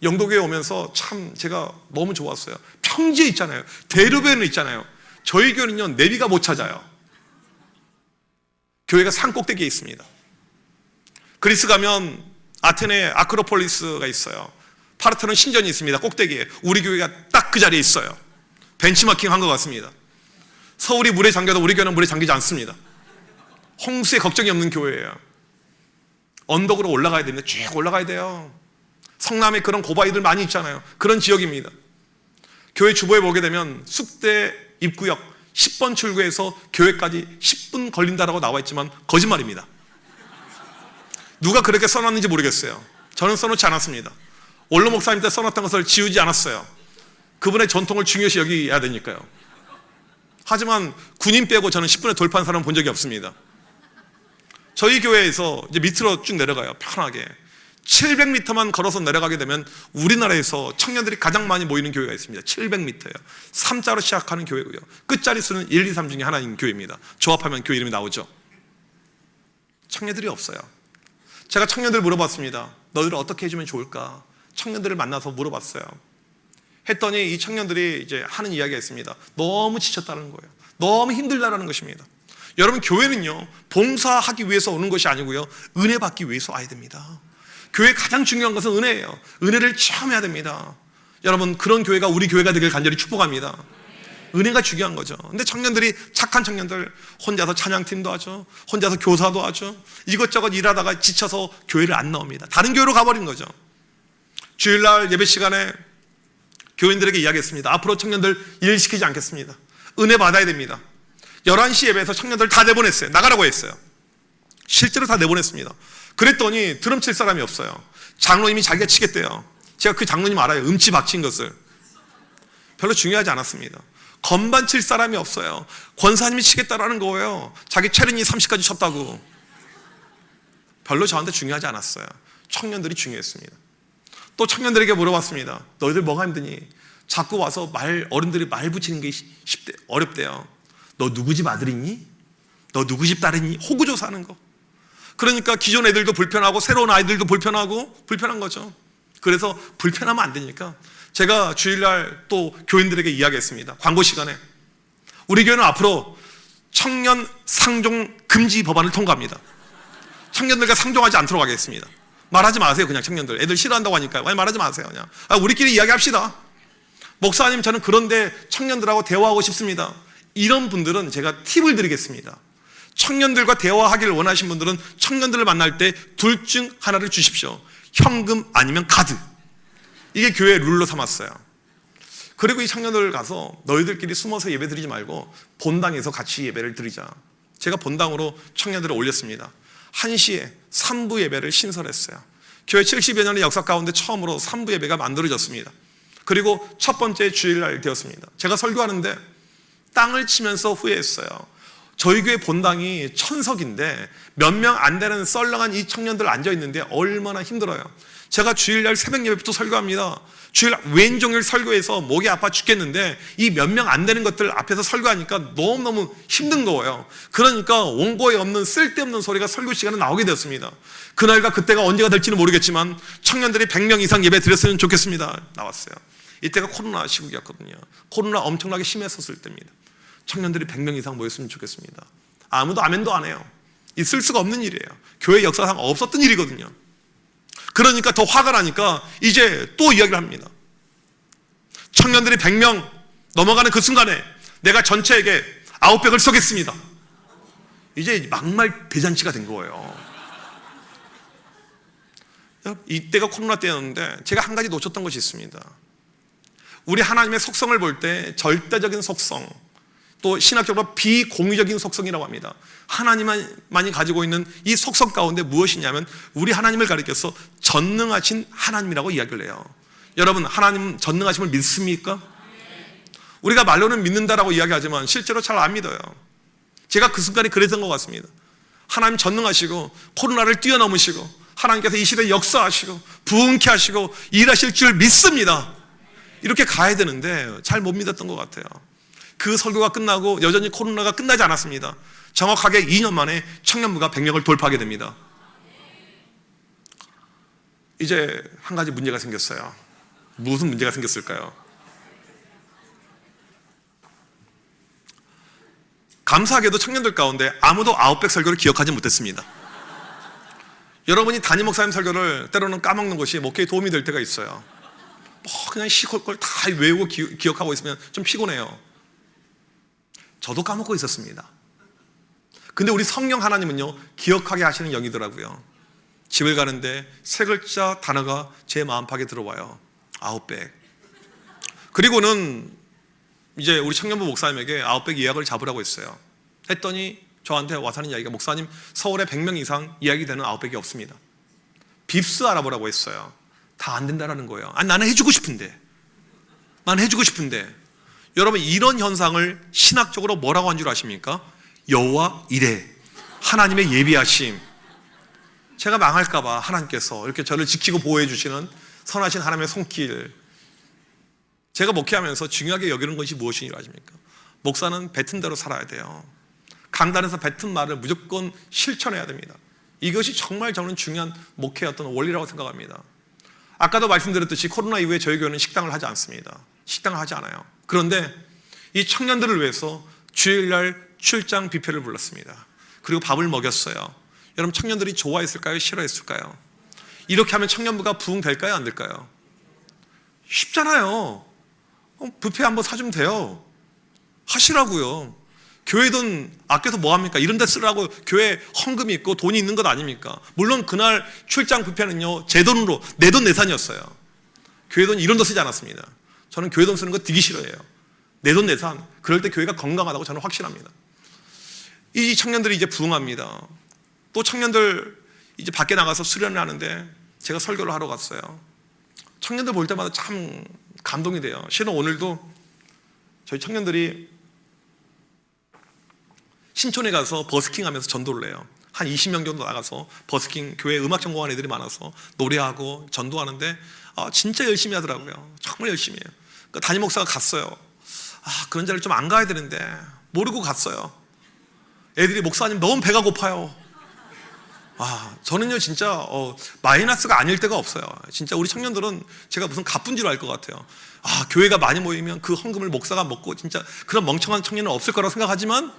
영도교회 오면서 참 제가 너무 좋았어요. 평지에 있잖아요. 대로변에 있잖아요. 저희 교회는요 내비가 못 찾아요. 교회가 산 꼭대기에 있습니다. 그리스 가면 아테네 아크로폴리스가 있어요. 파르테논 신전이 있습니다. 꼭대기에. 우리 교회가 딱 그 자리에 있어요. 벤치마킹 한 것 같습니다. 서울이 물에 잠겨도 우리 교회는 물에 잠기지 않습니다. 홍수에 걱정이 없는 교회예요. 언덕으로 올라가야 됩니다. 쭉 올라가야 돼요. 성남에 그런 고바위들 많이 있잖아요. 그런 지역입니다. 교회 주보에 보게 되면 쑥대 입구역 10번 출구에서 교회까지 10분 걸린다라고 나와 있지만 거짓말입니다. 누가 그렇게 써놨는지 모르겠어요. 저는 써놓지 않았습니다. 원로 목사님 때 써놨던 것을 지우지 않았어요. 그분의 전통을 중요시 여겨야 되니까요. 하지만 군인 빼고 저는 10분에 돌파한 사람 본 적이 없습니다. 저희 교회에서 이제 밑으로 쭉 내려가요. 편하게 700m만 걸어서 내려가게 되면 우리나라에서 청년들이 가장 많이 모이는 교회가 있습니다. 700m예요. 3자로 시작하는 교회고요. 끝자리 수는 1, 2, 3 중에 하나인 교회입니다. 조합하면 교회 이름이 나오죠. 청년들이 없어요. 제가 청년들 물어봤습니다. 너희들 어떻게 해주면 좋을까? 청년들을 만나서 물어봤어요. 했더니 이 청년들이 이제 하는 이야기가 있습니다. 너무 지쳤다는 거예요. 너무 힘들다라는 것입니다. 여러분, 교회는요 봉사하기 위해서 오는 것이 아니고요 은혜 받기 위해서 와야 됩니다. 교회 가장 중요한 것은 은혜예요. 은혜를 체험해야 됩니다. 여러분, 그런 교회가 우리 교회가 되길 간절히 축복합니다. 은혜가 중요한 거죠. 근데 청년들이, 착한 청년들, 혼자서 찬양팀도 하죠. 혼자서 교사도 하죠. 이것저것 일하다가 지쳐서 교회를 안 나옵니다. 다른 교회로 가버린 거죠. 주일날 예배 시간에 교인들에게 이야기했습니다. 앞으로 청년들 일 시키지 않겠습니다. 은혜 받아야 됩니다. 11시 예배에서 청년들 다 내보냈어요. 나가라고 했어요. 실제로 다 내보냈습니다. 그랬더니 드럼 칠 사람이 없어요. 장로님이 자기가 치겠대요. 제가 그 장로님 알아요. 음치 박친 것을. 별로 중요하지 않았습니다. 건반 칠 사람이 없어요. 권사님이 치겠다라는 거예요. 자기 체린이 30까지 쳤다고. 별로 저한테 중요하지 않았어요. 청년들이 중요했습니다. 또 청년들에게 물어봤습니다. 너희들 뭐가 힘드니? 자꾸 와서 어른들이 말 붙이는 게 어렵대요. 너 누구 집 아들이니? 너 누구 집 딸이니? 호구조사하는 거. 그러니까 기존 애들도 불편하고 새로운 아이들도 불편한 거죠. 그래서 불편하면 안 되니까 제가 주일날 또 교인들에게 이야기했습니다. 광고 시간에 우리 교회는 앞으로 청년 상종 금지 법안을 통과합니다. 청년들과 상종하지 않도록 하겠습니다. 말하지 마세요. 그냥 청년들 애들 싫어한다고 하니까 말하지 마세요. 그냥 우리끼리 이야기합시다. 목사님, 저는 그런데 청년들하고 대화하고 싶습니다. 이런 분들은 제가 팁을 드리겠습니다. 청년들과 대화하기를 원하시는 분들은 청년들을 만날 때 둘 중 하나를 주십시오. 현금 아니면 카드. 이게 교회의 룰로 삼았어요. 그리고 이 청년들 가서 너희들끼리 숨어서 예배 드리지 말고 본당에서 같이 예배를 드리자. 제가 본당으로 청년들을 올렸습니다. 1시에 3부 예배를 신설했어요. 교회 70여 년의 역사 가운데 처음으로 3부 예배가 만들어졌습니다. 그리고 첫 번째 주일날 되었습니다. 제가 설교하는데 땅을 치면서 후회했어요. 저희 교회 본당이 천석인데 몇 명 안 되는 썰렁한 이 청년들 앉아있는데 얼마나 힘들어요. 제가 주일날 새벽 예배부터 설교합니다. 주일 왼종일 설교해서 목이 아파 죽겠는데 이 몇 명 안 되는 것들 앞에서 설교하니까 너무너무 힘든 거예요. 그러니까 원고에 없는 쓸데없는 소리가 설교 시간에 나오게 되었습니다. 그날과 그때가 언제가 될지는 모르겠지만 청년들이 100명 이상 예배 드렸으면 좋겠습니다. 나왔어요. 이때가 코로나 시국이었거든요. 코로나 엄청나게 심했었을 때입니다. 청년들이 100명 이상 모였으면 좋겠습니다. 아무도 아멘도 안 해요. 있을 수가 없는 일이에요. 교회 역사상 없었던 일이거든요. 그러니까 더 화가 나니까 이제 또 이야기를 합니다. 청년들이 100명 넘어가는 그 순간에 내가 전체에게 아웃백을 쏘겠습니다. 이제 막말 대잔치가 된 거예요. 이때가 코로나 때였는데 제가 한 가지 놓쳤던 것이 있습니다. 우리 하나님의 속성을 볼 때 절대적인 속성, 또 신학적으로 비공유적인 속성이라고 합니다. 하나님만이 가지고 있는 이 속성 가운데 무엇이냐면 우리 하나님을 가리켜서 전능하신 하나님이라고 이야기를 해요. 여러분, 하나님 전능하심을 믿습니까? 우리가 말로는 믿는다라고 이야기하지만 실제로 잘 안 믿어요. 제가 그 순간에 그랬던 것 같습니다. 하나님 전능하시고 코로나를 뛰어넘으시고 하나님께서 이 시대에 역사하시고 부흥케 하시고 일하실 줄 믿습니다. 이렇게 가야 되는데 잘 못 믿었던 것 같아요. 그 설교가 끝나고 여전히 코로나가 끝나지 않았습니다. 정확하게 2년 만에 청년부가 100명을 돌파하게 됩니다. 이제 한 가지 문제가 생겼어요. 무슨 문제가 생겼을까요? 감사하게도 청년들 가운데 아무도 아웃백 설교를 기억하지 못했습니다. 여러분이 담임 목사님 설교를 때로는 까먹는 것이 목회에 도움이 될 때가 있어요. 그냥 시골 다 외우고 기억하고 있으면 좀 피곤해요. 저도 까먹고 있었습니다. 근데 우리 성령 하나님은요, 기억하게 하시는 영이더라고요. 집을 가는데 세 글자 단어가 제 마음팍에 들어와요. 아웃백. 그리고는 이제 우리 청년부 목사님에게 아웃백 예약을 잡으라고 했어요. 했더니 저한테 와서 하는 이야기가, 목사님, 서울에 100명 이상 예약이 되는 아웃백이 없습니다. 빕스 알아보라고 했어요. 다 안 된다라는 거예요. 아니, 나는 해주고 싶은데. 여러분, 이런 현상을 신학적으로 뭐라고 한 줄 아십니까? 여호와 이레, 하나님의 예비하심. 제가 망할까봐 하나님께서 이렇게 저를 지키고 보호해 주시는 선하신 하나님의 손길. 제가 목회하면서 중요하게 여기는 것이 무엇인 줄 아십니까? 목사는 뱉은 대로 살아야 돼요. 강단에서 뱉은 말을 무조건 실천해야 됩니다. 이것이 정말 저는 중요한 목회의 어떤 원리라고 생각합니다. 아까도 말씀드렸듯이 코로나 이후에 저희 교회는 식당을 하지 않습니다. 식당을 하지 않아요. 그런데 이 청년들을 위해서 주일날 출장 뷔페를 불렀습니다. 그리고 밥을 먹였어요. 여러분, 청년들이 좋아했을까요? 싫어했을까요? 이렇게 하면 청년부가 부흥될까요? 안 될까요? 쉽잖아요. 뷔페 한번 사주면 돼요. 하시라고요. 교회 돈 아껴서 뭐합니까? 이런 데 쓰라고 교회 헌금이 있고 돈이 있는 것 아닙니까? 물론 그날 출장 뷔페는요, 제 돈으로, 내 돈 내산이었어요. 교회 돈 이런 데 쓰지 않았습니다. 저는 교회 돈 쓰는 거 되게 싫어해요. 내 돈 내산. 그럴 때 교회가 건강하다고 저는 확신합니다. 이 청년들이 이제 부흥합니다. 또 청년들 이제 밖에 나가서 수련을 하는데 제가 설교를 하러 갔어요. 청년들 볼 때마다 참 감동이 돼요. 실은 오늘도 저희 청년들이 신촌에 가서 버스킹 하면서 전도를 해요. 한 20명 정도 나가서 버스킹, 교회 음악 전공한 애들이 많아서 노래하고 전도하는데 진짜 열심히 하더라고요. 정말 열심히 해요. 그러니까 담임 목사가 갔어요. 그런 자리를 좀 안 가야 되는데 모르고 갔어요. 애들이, 목사님 너무 배가 고파요. 저는요 진짜 마이너스가 아닐 때가 없어요. 진짜 우리 청년들은 제가 무슨 가쁜 줄 알 것 같아요. 교회가 많이 모이면 그 헌금을 목사가 먹고, 진짜 그런 멍청한 청년은 없을 거라고 생각하지만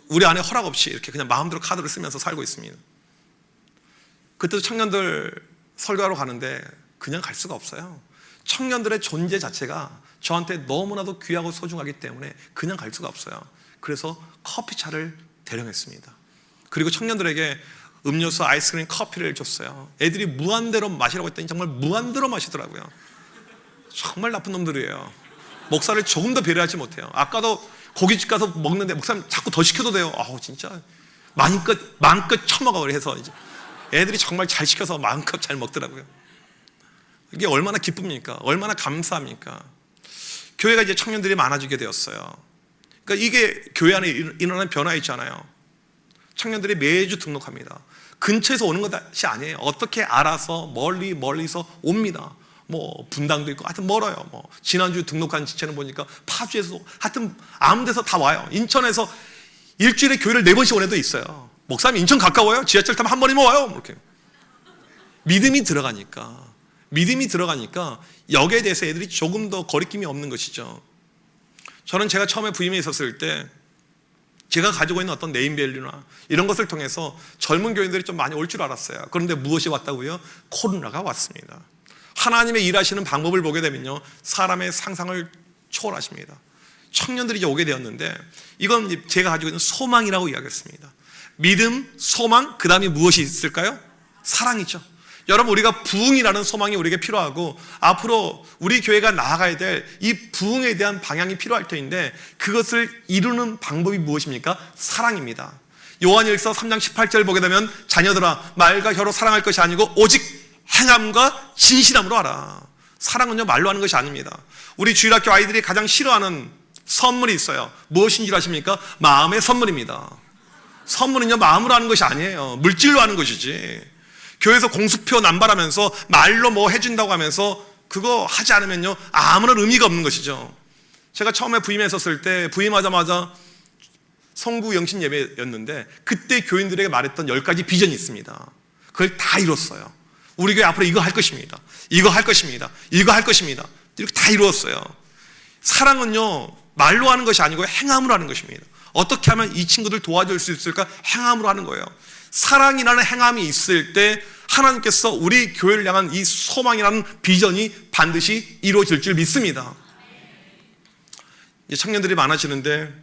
우리 안에 허락 없이 이렇게 그냥 마음대로 카드를 쓰면서 살고 있습니다. 그때도 청년들 설교하러 가는데 그냥 갈 수가 없어요. 청년들의 존재 자체가 저한테 너무나도 귀하고 소중하기 때문에 그냥 갈 수가 없어요. 그래서 커피차를 대령했습니다. 그리고 청년들에게 음료수, 아이스크림, 커피를 줬어요. 애들이 무한대로 마시라고 했더니 정말 무한대로 마시더라고요. 정말 나쁜 놈들이에요. 목사를 조금 더 배려하지 못해요. 아까도 고깃집 가서 먹는데 목사님 자꾸 더 시켜도 돼요. 진짜 마음껏 처먹어 해서 이제 애들이 정말 잘 시켜서 마음껏 잘 먹더라고요. 이게 얼마나 기쁩니까? 얼마나 감사합니까? 교회가 이제 청년들이 많아지게 되었어요. 그러니까 이게 교회 안에 일어나는 변화 있잖아요. 청년들이 매주 등록합니다. 근처에서 오는 것이 아니에요. 어떻게 알아서 멀리서 옵니다. 분당도 있고 하여튼 멀어요. 지난주 등록한 지체는 보니까 파주에서, 하여튼 아무 데서 다 와요. 인천에서 일주일에 교회를 4번씩 온 애도 있어요. 목사님 인천 가까워요? 지하철 타면 한 번이면 와요. 이렇게. 믿음이 들어가니까 여기에 대해서 애들이 조금 더 거리낌이 없는 것이죠. 저는 제가 처음에 부임에 있었을 때 제가 가지고 있는 어떤 네임밸류나 이런 것을 통해서 젊은 교인들이 좀 많이 올 줄 알았어요. 그런데 무엇이 왔다고요? 코로나가 왔습니다. 하나님의 일하시는 방법을 보게 되면요, 사람의 상상을 초월하십니다. 청년들이 이제 오게 되었는데, 이건 제가 가지고 있는 소망이라고 이야기했습니다. 믿음, 소망, 그 다음에 무엇이 있을까요? 사랑이죠. 여러분, 우리가 부흥이라는 소망이 우리에게 필요하고 앞으로 우리 교회가 나아가야 될 이 부흥에 대한 방향이 필요할 터인데 그것을 이루는 방법이 무엇입니까? 사랑입니다. 요한일서 3장 18절 보게 되면 자녀들아 말과 혀로 사랑할 것이 아니고 오직 행함과 진실함으로 하라. 사랑은요 말로 하는 것이 아닙니다. 우리 주일학교 아이들이 가장 싫어하는 선물이 있어요. 무엇인 줄 아십니까? 마음의 선물입니다. 선물은요 마음으로 하는 것이 아니에요. 물질로 하는 것이지. 교회에서 공수표 남발하면서 말로 뭐 해준다고 하면서 그거 하지 않으면요 아무런 의미가 없는 것이죠. 제가 처음에 부임했었을 때 부임하자마자 성구 영신 예배였는데 그때 교인들에게 말했던 10가지 비전이 있습니다. 그걸 다 이뤘어요. 우리 교회 앞으로 이거 할 것입니다. 이거 할 것입니다. 이거 할 것입니다. 이렇게 다 이루었어요. 사랑은요 말로 하는 것이 아니고 행함으로 하는 것입니다. 어떻게 하면 이 친구들 도와줄 수 있을까? 행함으로 하는 거예요. 사랑이라는 행함이 있을 때 하나님께서 우리 교회를 향한 이 소망이라는 비전이 반드시 이루어질 줄 믿습니다. 이제 청년들이 많아지는데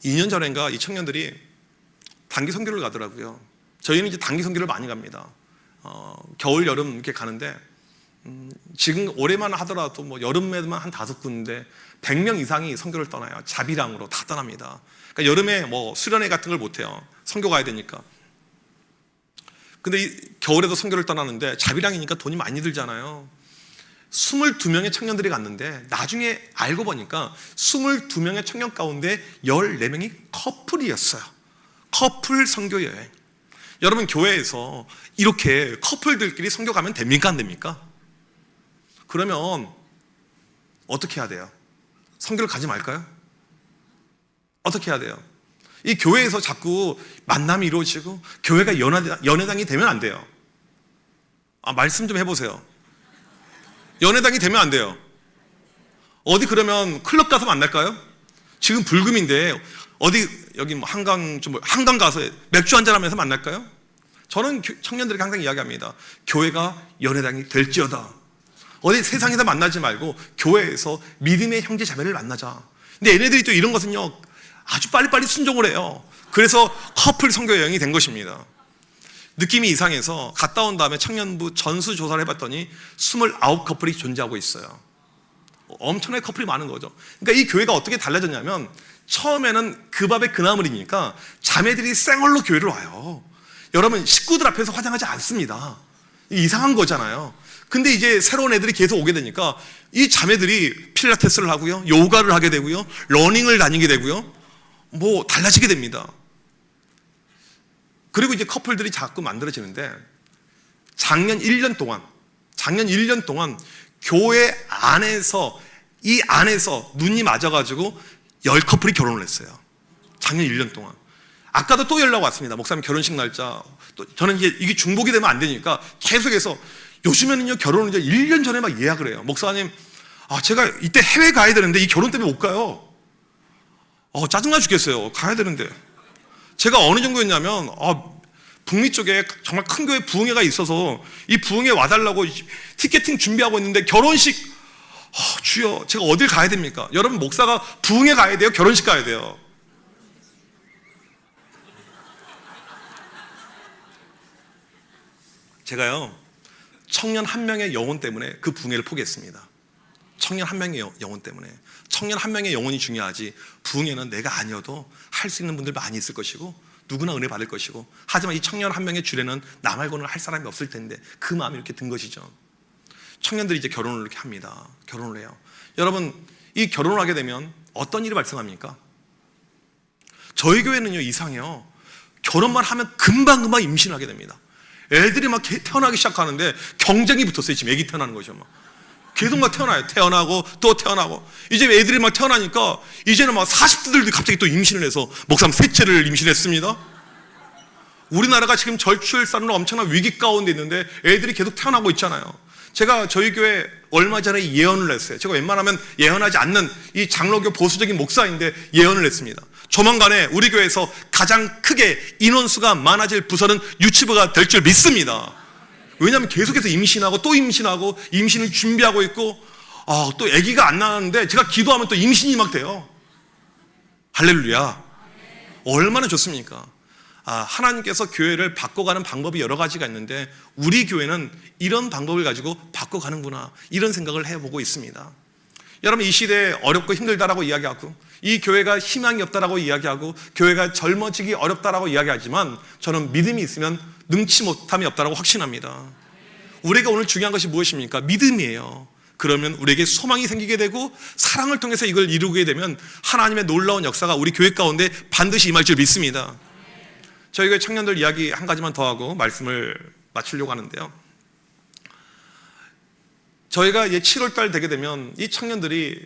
2년 전인가 이 청년들이 단기 선교를 가더라고요. 저희는 이제 단기 선교를 많이 갑니다. 겨울 여름 이렇게 가는데 지금 올해만 하더라도 뭐 여름에만 한 5군데 100명 이상이 선교를 떠나요. 자비랑으로 다 떠납니다. 그러니까 여름에 뭐 수련회 같은 걸 못 해요. 선교 가야 되니까. 근데 이 겨울에도 선교를 떠나는데 자비랑이니까 돈이 많이 들잖아요. 22명의 청년들이 갔는데 나중에 알고 보니까 22명의 청년 가운데 14명이 커플이었어요. 커플 선교 여행. 여러분 교회에서 이렇게 커플들끼리 선교 가면 됩니까? 안 됩니까? 그러면 어떻게 해야 돼요? 선교를 가지 말까요? 어떻게 해야 돼요? 이 교회에서 자꾸 만남이 이루어지고 교회가 연회당이 되면 안 돼요. 말씀 좀 해보세요. 연회당이 되면 안 돼요. 어디 그러면 클럽 가서 만날까요? 지금 불금인데 어디 여기 뭐 한강 가서 맥주 한잔 하면서 만날까요? 저는 청년들에게 항상 이야기합니다. 교회가 연회당이 될지어다. 어디 세상에서 만나지 말고 교회에서 믿음의 형제 자매를 만나자. 근데 얘네들이 또 이런 것은요 아주 빨리빨리 순종을 해요. 그래서 커플 선교 여행이 된 것입니다. 느낌이 이상해서 갔다 온 다음에 청년부 전수조사를 해봤더니 29커플이 존재하고 있어요. 엄청나게 커플이 많은 거죠. 그러니까 이 교회가 어떻게 달라졌냐면 처음에는 그 밥에 그 나물이니까 자매들이 생얼로 교회를 와요. 여러분 식구들 앞에서 화장하지 않습니다. 이상한 거잖아요. 근데 이제 새로운 애들이 계속 오게 되니까 이 자매들이 필라테스를 하고요, 요가를 하게 되고요, 러닝을 다니게 되고요, 뭐 달라지게 됩니다. 그리고 이제 커플들이 자꾸 만들어지는데 작년 1년 동안 교회 안에서 이 안에서 눈이 맞아가지고 10커플이 결혼을 했어요. 작년 1년 동안. 아까도 또 연락 왔습니다. 목사님 결혼식 날짜. 또 저는 이게 중복이 되면 안 되니까 계속해서 요즘에는요 결혼을 이제 1년 전에 막 예약을 해요. 목사님, 제가 이때 해외 가야 되는데 이 결혼 때문에 못 가요. 짜증나 죽겠어요. 가야 되는데. 제가 어느 정도였냐면 북미 쪽에 정말 큰 교회 부흥회가 있어서 이 부흥회 와달라고 티켓팅 준비하고 있는데 결혼식 주여 제가 어딜 가야 됩니까? 여러분 목사가 부흥회 가야 돼요? 결혼식 가야 돼요? 제가요 청년 한 명의 영혼 때문에 그 부흥회를 포기했습니다. 청년 한 명의 영혼 때문에. 청년 한 명의 영혼이 중요하지 부흥회는 내가 아니어도 할 수 있는 분들 많이 있을 것이고 누구나 은혜 받을 것이고, 하지만 이 청년 한 명의 주례는 나 말고는 할 사람이 없을 텐데 그 마음이 이렇게 든 것이죠. 청년들이 이제 결혼을 이렇게 합니다. 결혼을 해요. 여러분 이 결혼을 하게 되면 어떤 일이 발생합니까? 저희 교회는요 이상해요. 결혼만 하면 금방금방 임신하게 됩니다. 애들이 막 태어나기 시작하는데 경쟁이 붙었어요. 지금 애기 태어나는 거죠. 막 계속 막 태어나요. 태어나고 또 태어나고. 이제 애들이 막 태어나니까 이제는 막 40대들도 갑자기 또 임신을 해서 목사님 셋째를 임신했습니다. 우리나라가 지금 저출산으로 엄청난 위기 가운데 있는데 애들이 계속 태어나고 있잖아요. 제가 저희 교회 얼마 전에 예언을 했어요. 제가 웬만하면 예언하지 않는 이 장로교 보수적인 목사인데 예언을 했습니다. 조만간에 우리 교회에서 가장 크게 인원수가 많아질 부서는 유치부가 될 줄 믿습니다. 왜냐하면 계속해서 임신하고 또 임신하고 임신을 준비하고 있고 또 아기가 안 나는데 제가 기도하면 또 임신이 막 돼요. 할렐루야. 얼마나 좋습니까? 하나님께서 교회를 바꿔가는 방법이 여러 가지가 있는데 우리 교회는 이런 방법을 가지고 바꿔가는구나, 이런 생각을 해보고 있습니다. 여러분, 이 시대에 어렵고 힘들다라고 이야기하고 이 교회가 희망이 없다라고 이야기하고 교회가 젊어지기 어렵다라고 이야기하지만 저는 믿음이 있으면 능치 못함이 없다라고 확신합니다. 우리가 오늘 중요한 것이 무엇입니까? 믿음이에요. 그러면 우리에게 소망이 생기게 되고 사랑을 통해서 이걸 이루게 되면 하나님의 놀라운 역사가 우리 교회 가운데 반드시 임할 줄 믿습니다. 저희 교회 청년들 이야기 한 가지만 더 하고 말씀을 마치려고 하는데요. 저희가 이제 7월달 되게 되면 이 청년들이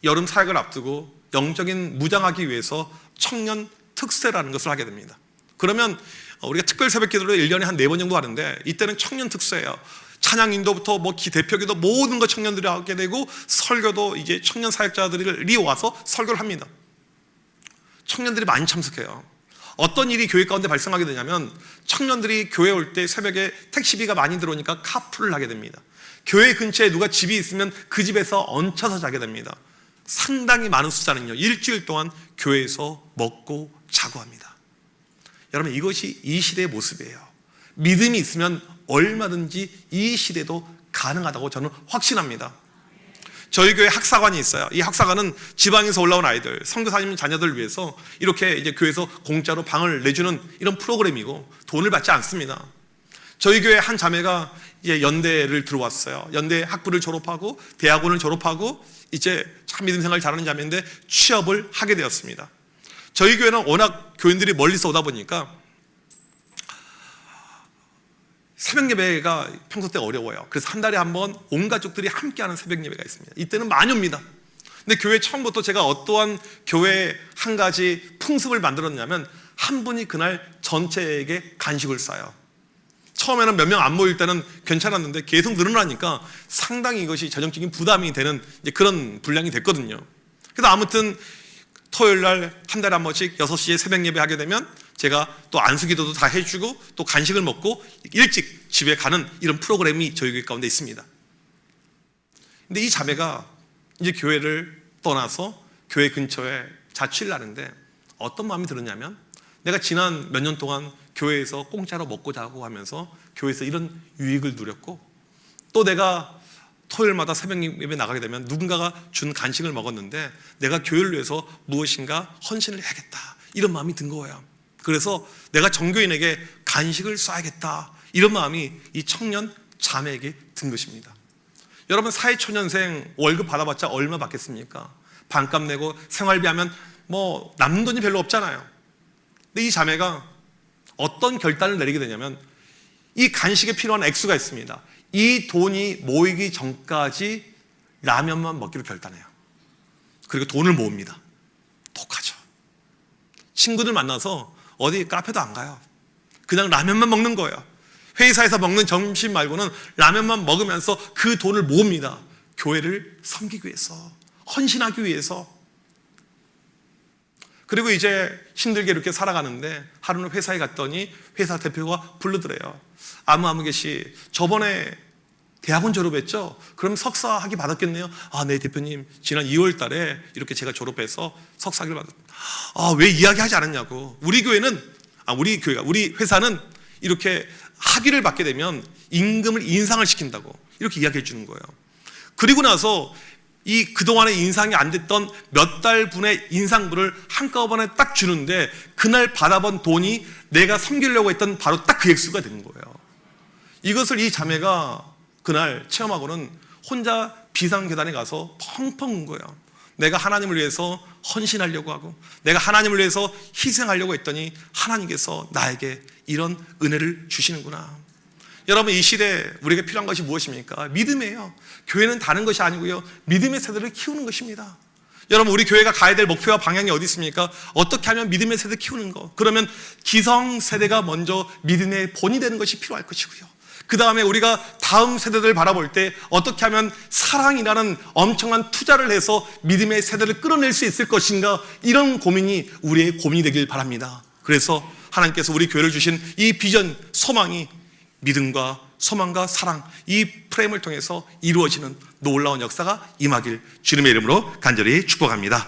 여름 사역을 앞두고 영적인 무장하기 위해서 청년 특세라는 것을 하게 됩니다. 그러면 우리가 특별 새벽 기도를 1년에 한 4번 정도 하는데 이때는 청년 특세예요. 찬양 인도부터 대표 기도 모든 거 청년들이 하게 되고 설교도 이제 청년 사역자들이 와서 설교를 합니다. 청년들이 많이 참석해요. 어떤 일이 교회 가운데 발생하게 되냐면 청년들이 교회 올 때 새벽에 택시비가 많이 들어오니까 카풀을 하게 됩니다. 교회 근처에 누가 집이 있으면 그 집에서 얹혀서 자게 됩니다. 상당히 많은 숫자는요, 일주일 동안 교회에서 먹고 자고 합니다. 여러분, 이것이 이 시대의 모습이에요. 믿음이 있으면 얼마든지 이 시대도 가능하다고 저는 확신합니다. 저희 교회 학사관이 있어요. 이 학사관은 지방에서 올라온 아이들, 선교사님 자녀들을 위해서 이렇게 이제 교회에서 공짜로 방을 내주는 이런 프로그램이고 돈을 받지 않습니다. 저희 교회 한 자매가 이제 연대를 들어왔어요. 연대 학부를 졸업하고 대학원을 졸업하고 이제 참 믿음 생활 잘하는 자매인데 취업을 하게 되었습니다. 저희 교회는 워낙 교인들이 멀리서 오다 보니까 새벽 예배가 평소 때 어려워요. 그래서 한 달에 한 번 온 가족들이 함께하는 새벽 예배가 있습니다. 이때는 많이 옵니다. 근데 교회 처음부터 제가 어떠한 교회 한 가지 풍습을 만들었냐면 한 분이 그날 전체에게 간식을 싸요. 처음에는 몇 명 안 모일 때는 괜찮았는데 계속 늘어나니까 상당히 이것이 재정적인 부담이 되는 이제 그런 분량이 됐거든요. 그래서 아무튼 토요일 날 한 달에 한 번씩 6시에 새벽 예배 하게 되면 제가 또 안수기도도 다 해주고 또 간식을 먹고 일찍 집에 가는 이런 프로그램이 저희 교회 가운데 있습니다. 근데 이 자매가 이제 교회를 떠나서 교회 근처에 자취를 하는데 어떤 마음이 들었냐면 내가 지난 몇 년 동안 교회에서 공짜로 먹고 자고 하면서 교회에서 이런 유익을 누렸고 또 내가 토요일마다 새벽 예배 나가게 되면 누군가가 준 간식을 먹었는데 내가 교회를 위해서 무엇인가 헌신을 해야겠다, 이런 마음이 든 거예요. 그래서 내가 정교인에게 간식을 쏴야겠다, 이런 마음이 이 청년 자매에게 든 것입니다. 여러분, 사회초년생 월급 받아봤자 얼마 받겠습니까? 반값 내고 생활비 하면 뭐 남는 돈이 별로 없잖아요. 근데 이 자매가 어떤 결단을 내리게 되냐면 이 간식에 필요한 액수가 있습니다. 이 돈이 모이기 전까지 라면만 먹기로 결단해요. 그리고 돈을 모읍니다. 독하죠. 친구들 만나서 어디 카페도 안 가요. 그냥 라면만 먹는 거예요. 회사에서 먹는 점심 말고는 라면만 먹으면서 그 돈을 모읍니다. 교회를 섬기기 위해서, 헌신하기 위해서. 그리고 이제 힘들게 이렇게 살아가는데 하루는 회사에 갔더니 회사 대표가 부르더래요. 아무개씨, 저번에 대학원 졸업했죠? 그럼 석사 학위 받았겠네요. 네 대표님, 지난 2월 달에 이렇게 제가 졸업해서 석사 학위를 받았어요. 왜 이야기하지 않았냐고. 우리 회사는 이렇게 학위를 받게 되면 임금을 인상을 시킨다고 이렇게 이야기해 주는 거예요. 그리고 나서 이 그동안에 인상이 안 됐던 몇 달분의 인상분을 한꺼번에 딱 주는데 그날 받아본 돈이 내가 섬기려고 했던 바로 딱 그 액수가 되는 거예요. 이것을 이 자매가 그날 체험하고는 혼자 비상계단에 가서 펑펑 운 거예요. 내가 하나님을 위해서 헌신하려고 하고 내가 하나님을 위해서 희생하려고 했더니 하나님께서 나에게 이런 은혜를 주시는구나. 여러분, 이 시대에 우리에게 필요한 것이 무엇입니까? 믿음이에요. 교회는 다른 것이 아니고요, 믿음의 세대를 키우는 것입니다. 여러분, 우리 교회가 가야 될 목표와 방향이 어디 있습니까? 어떻게 하면 믿음의 세대를 키우는 거. 그러면 기성세대가 먼저 믿음의 본이 되는 것이 필요할 것이고요, 그 다음에 우리가 다음 세대들을 바라볼 때 어떻게 하면 사랑이라는 엄청난 투자를 해서 믿음의 세대를 끌어낼 수 있을 것인가, 이런 고민이 우리의 고민이 되길 바랍니다. 그래서 하나님께서 우리 교회를 주신 이 비전, 소망이 믿음과 소망과 사랑, 이 프레임을 통해서 이루어지는 놀라운 역사가 임하길 주님의 이름으로 간절히 축복합니다.